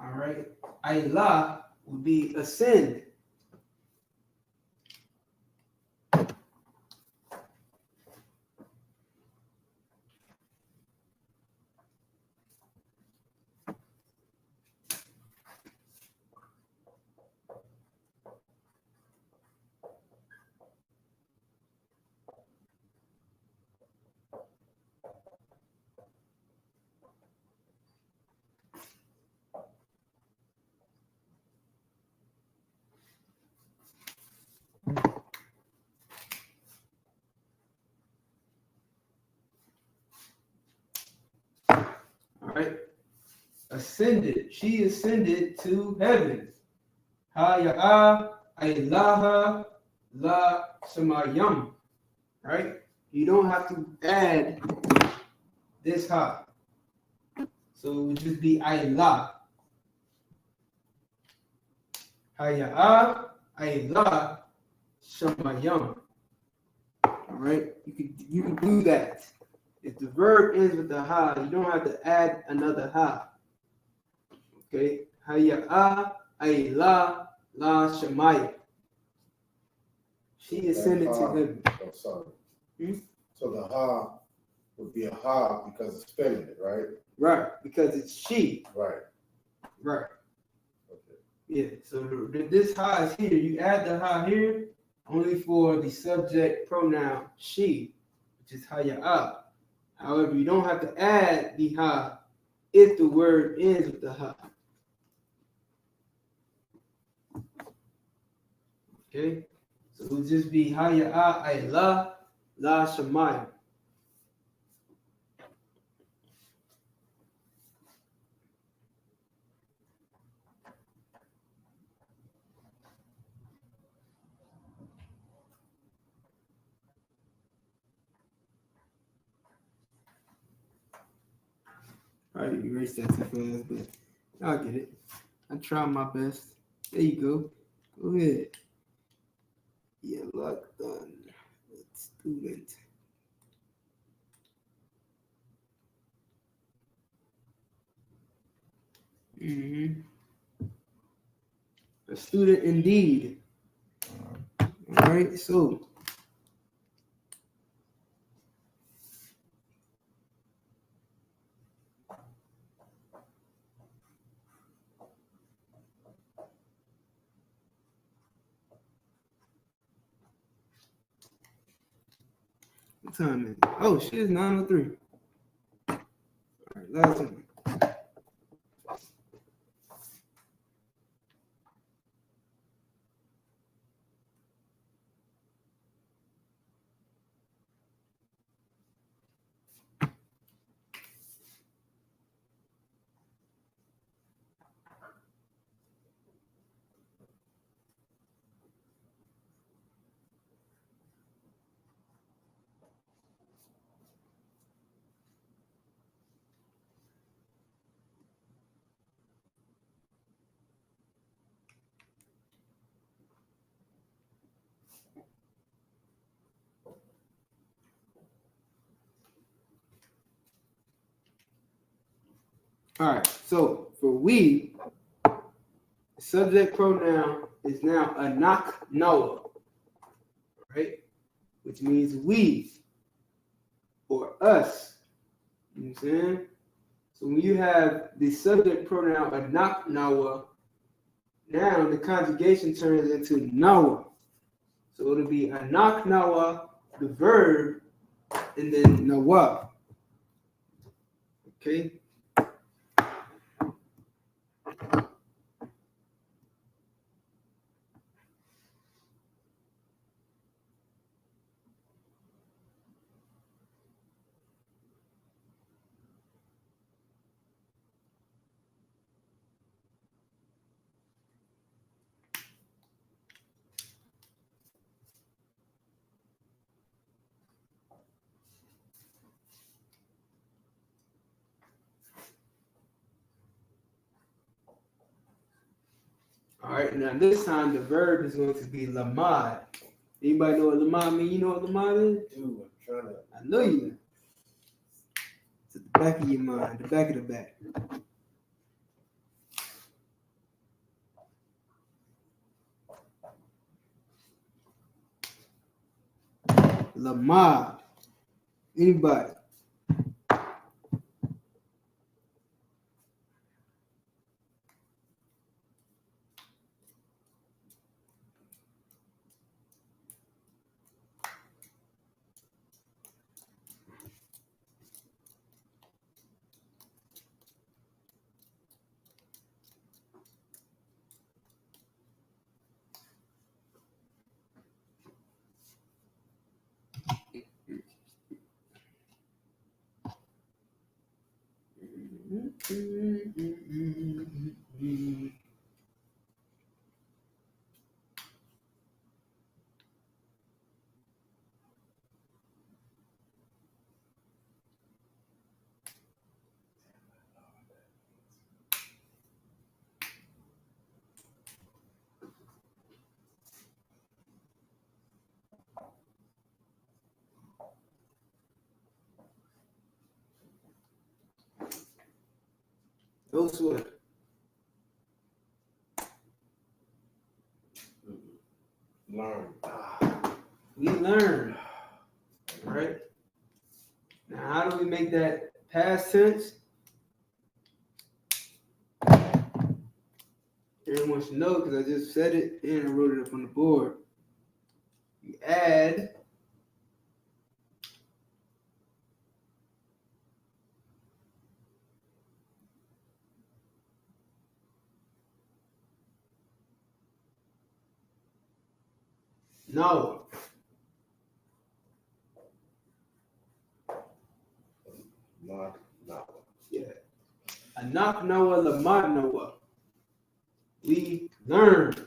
All right, Ayla would be ascend. All right, ascended. She ascended to heaven. Ha Aylaha la Shamayam. Right? You don't have to add this ha. So it would just be Ayla. Ha Ayla Shamayam. All right? You can do that. If the verb ends with the ha, you don't have to add another ha. Okay? Hayya Ayla la Shamaya. She ascended to heaven. Oh, sorry. So the ha would be a ha because it's feminine, right? Right, because it's she. Right. Right. Okay. Yeah, so this ha is here. You add the ha here only for the subject pronoun she, which is hayya. However, you don't have to add the ha if the word ends with the ha. Okay, so it will just be hayya ayla la shamaya. All right, you erased that too fast, but I'll get it. I try my best. There you go. Go ahead. Yeah, luck done. Student. A student indeed. All right, so what time is it? Oh shit, it's 9:03. All right, last one. All right, so for we, subject pronoun is now anak noah, right? Which means we or us. You know what I'm saying? So when you have the subject pronoun anak noah, now the conjugation turns into noah. So it'll be anak noah, the verb, and then noah. Okay. All right, now this time the verb is going to be lamad. Anybody know what lamad means? You know what lamad is? Dude, I'm trying to. I know you know. It's at the back of your mind, the back of the back. Lamad. Anybody? Those what? Learn. We learn. All right. Now, how do we make that past tense? Everyone wants to know because I just said it and I wrote it up on the board. You add no. Not. Yeah. Anak Noah Lamad Noah. We learned.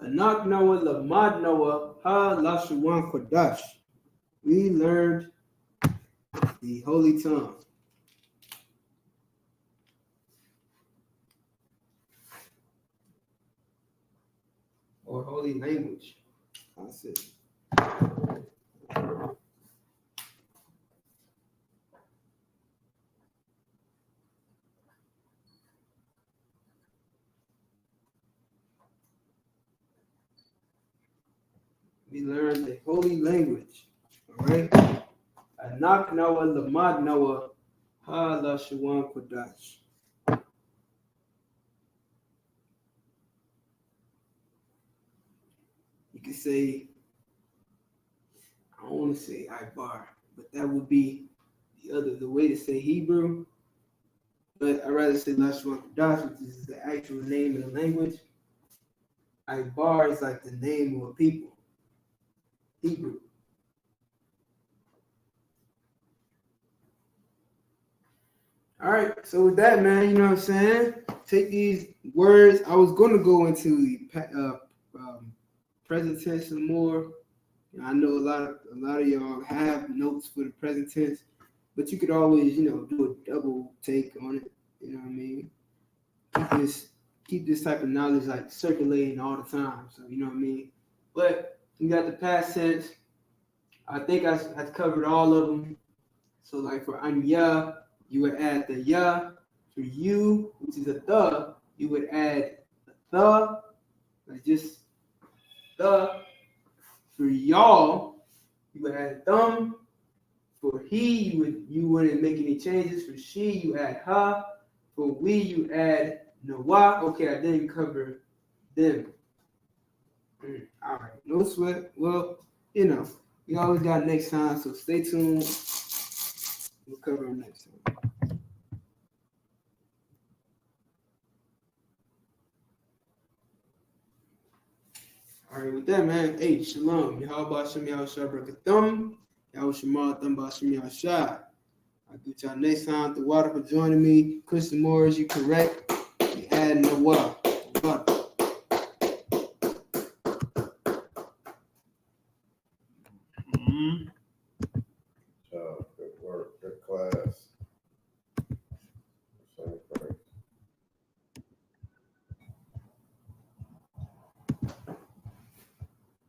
Anak Noah Lamad Noah Ha Lashuwan Kodash. We learned the holy tongue. Or holy language. I said. We learned the holy language. All right. Anak Noah Lamad Noah Ha Lashuwan Kodash. You can say, I don't want to say Ibar, but that would be the way to say Hebrew. But I'd rather say Lashuwan Kodash, which is the actual name of the language. Ibar is like the name of a people. Hebrew. All right, so with that, man, you know what I'm saying? Take these words. I was going to go into the present tense some more. I know a lot of y'all have notes for the present tense, but you could always, do a double take on it. You know what I mean? Keep this type of knowledge like circulating all the time. So you know what I mean. But you got the past tense. I think I covered all of them. So like for anya, you would add the ya. For you, which is a the, you would add the, like just the. For y'all, you would add thumb. For he, you wouldn't make any changes. For she, you add ha. For we, you add No, why? Okay, I didn't cover them. All right, no sweat. Well, you know, we always got next time, so stay tuned. We'll cover them next time. All right, with that, man. Hey, shalom. Yahweh Shem Yahweh Shabbat Yahweh Shema Thumba Shem Yahweh Shah. I'll get y'all next time. The water for joining me. Christian Morris, you correct. We add no water. Good work. Good class.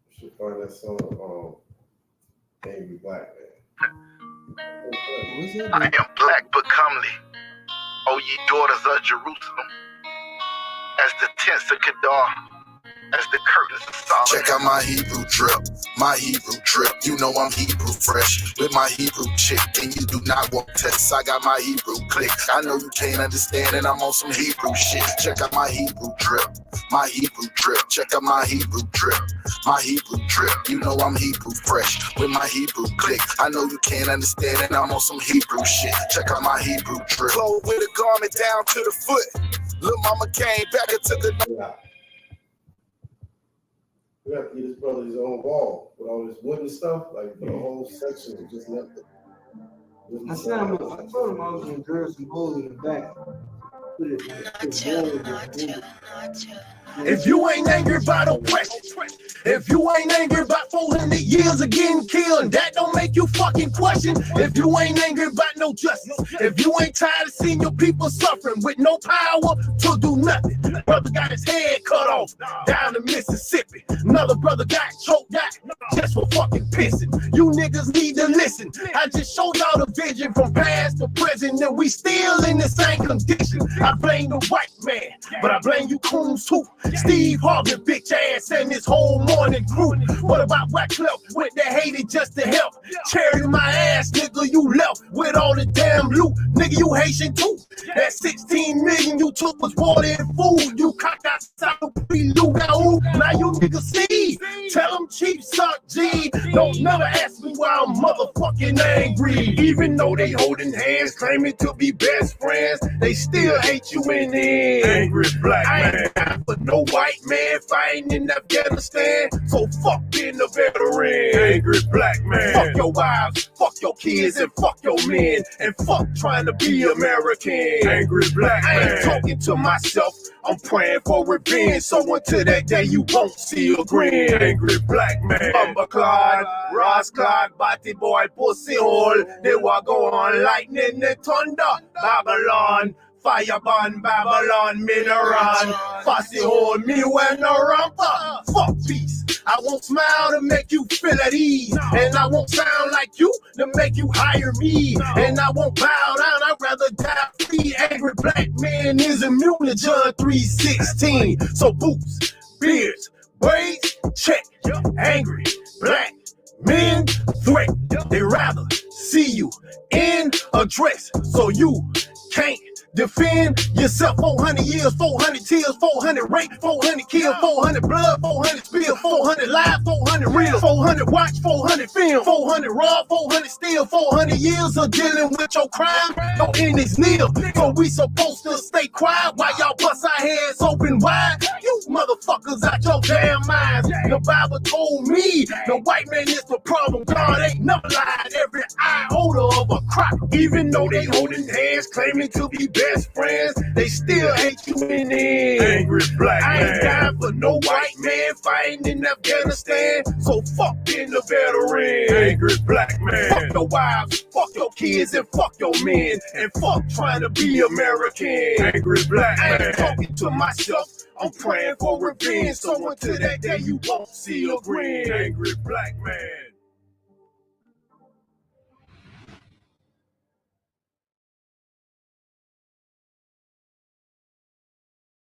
You should find that song, Angry Black Man. I am black but comely, O ye daughters of Jerusalem, as the tents of Kedar, as the curtains of Solomon. Check out my Hebrew drip. You know I'm Hebrew fresh with my Hebrew chick, and you do not want tests. I got my Hebrew click. I know you can't understand, and I'm on some Hebrew shit. Check out my Hebrew drip. Check out my Hebrew drip. You know I'm Hebrew fresh with my Hebrew click. I know you can't understand, and I'm on some Hebrew shit. Check out my Hebrew drip. Clothes with a garment down to the foot. Lil' mama came back and took a. We have to get his brother his own wall with all this wooden stuff, like the whole section and just left it. I told him I was gonna drill some holes in the back. Put it If you ain't angry about oppression, if you ain't angry about 400 years of getting killed, that don't make you fucking question. If you ain't angry about no justice, if you ain't tired of seeing your people suffering with no power to do nothing. Brother got his head cut off down in Mississippi. Another brother got choked out just for fucking pissing. You niggas need to listen. I just showed y'all the vision from past to present, and we still in the same condition. I blame the white man, but I blame you coons too. Steve Harvey, bitch ass, and his whole morning crew. What about Wyclef? Went to Haiti just to help. Charity my ass, nigga, you left with all the damn loot. Nigga, you Haitian too. That 16 million you took was water and food. You cocked outside the pre-loot. Now you niggas see. Tell them cheap suck G. Don't never ask me why I'm motherfucking angry. Even though they holding hands, claiming to be best friends, they still hate you in the end. Angry black man. But no white man fighting in Afghanistan, so fuck being a veteran. Angry black man. Fuck your wives, fuck your kids, and fuck your men, and fuck trying to be American. Angry black man. I ain't talking to myself, I'm praying for revenge, so until that day you won't see a grin. Angry black man. Umberclad, Rossclad, Batty Boy, Pussy Hole, they walk on lightning and thunder. Babylon, Fireburn, Babylon, Mineral, Fussy Hole, me when no ramper. Fuck peace. I won't smile to make you feel at ease, and I won't sound like you to make you hire me, and I won't bow down, I'd rather die free. Angry black man is immune to John 3:16. So boots, beards, braids, check. Angry black men threat. They rather see you in a dress, so you can't defend yourself. 400 years, 400 tears, 400 rape, 400 kill, 400 blood, 400 spill, 400 live, 400 real, 400 watch, 400 film, 400 raw, 400 steal, 400 years of dealing with your crime. Your end is nil, so we supposed to stay quiet while y'all bust our heads open wide. You motherfuckers out your damn minds. The Bible told me the white man is the problem. God ain't never lied. Every iota of a crop, even though they holding hands, claiming to be best friends, they still hate you in the end. Angry black man. I ain't dying for no white man fighting in Afghanistan, so fuck being a veteran. Angry black man. Fuck your wives, fuck your kids, and fuck your men, and fuck trying to be American. Angry black man. I ain't talking to myself, I'm praying for revenge, so until that day you won't see a grin. Angry black man.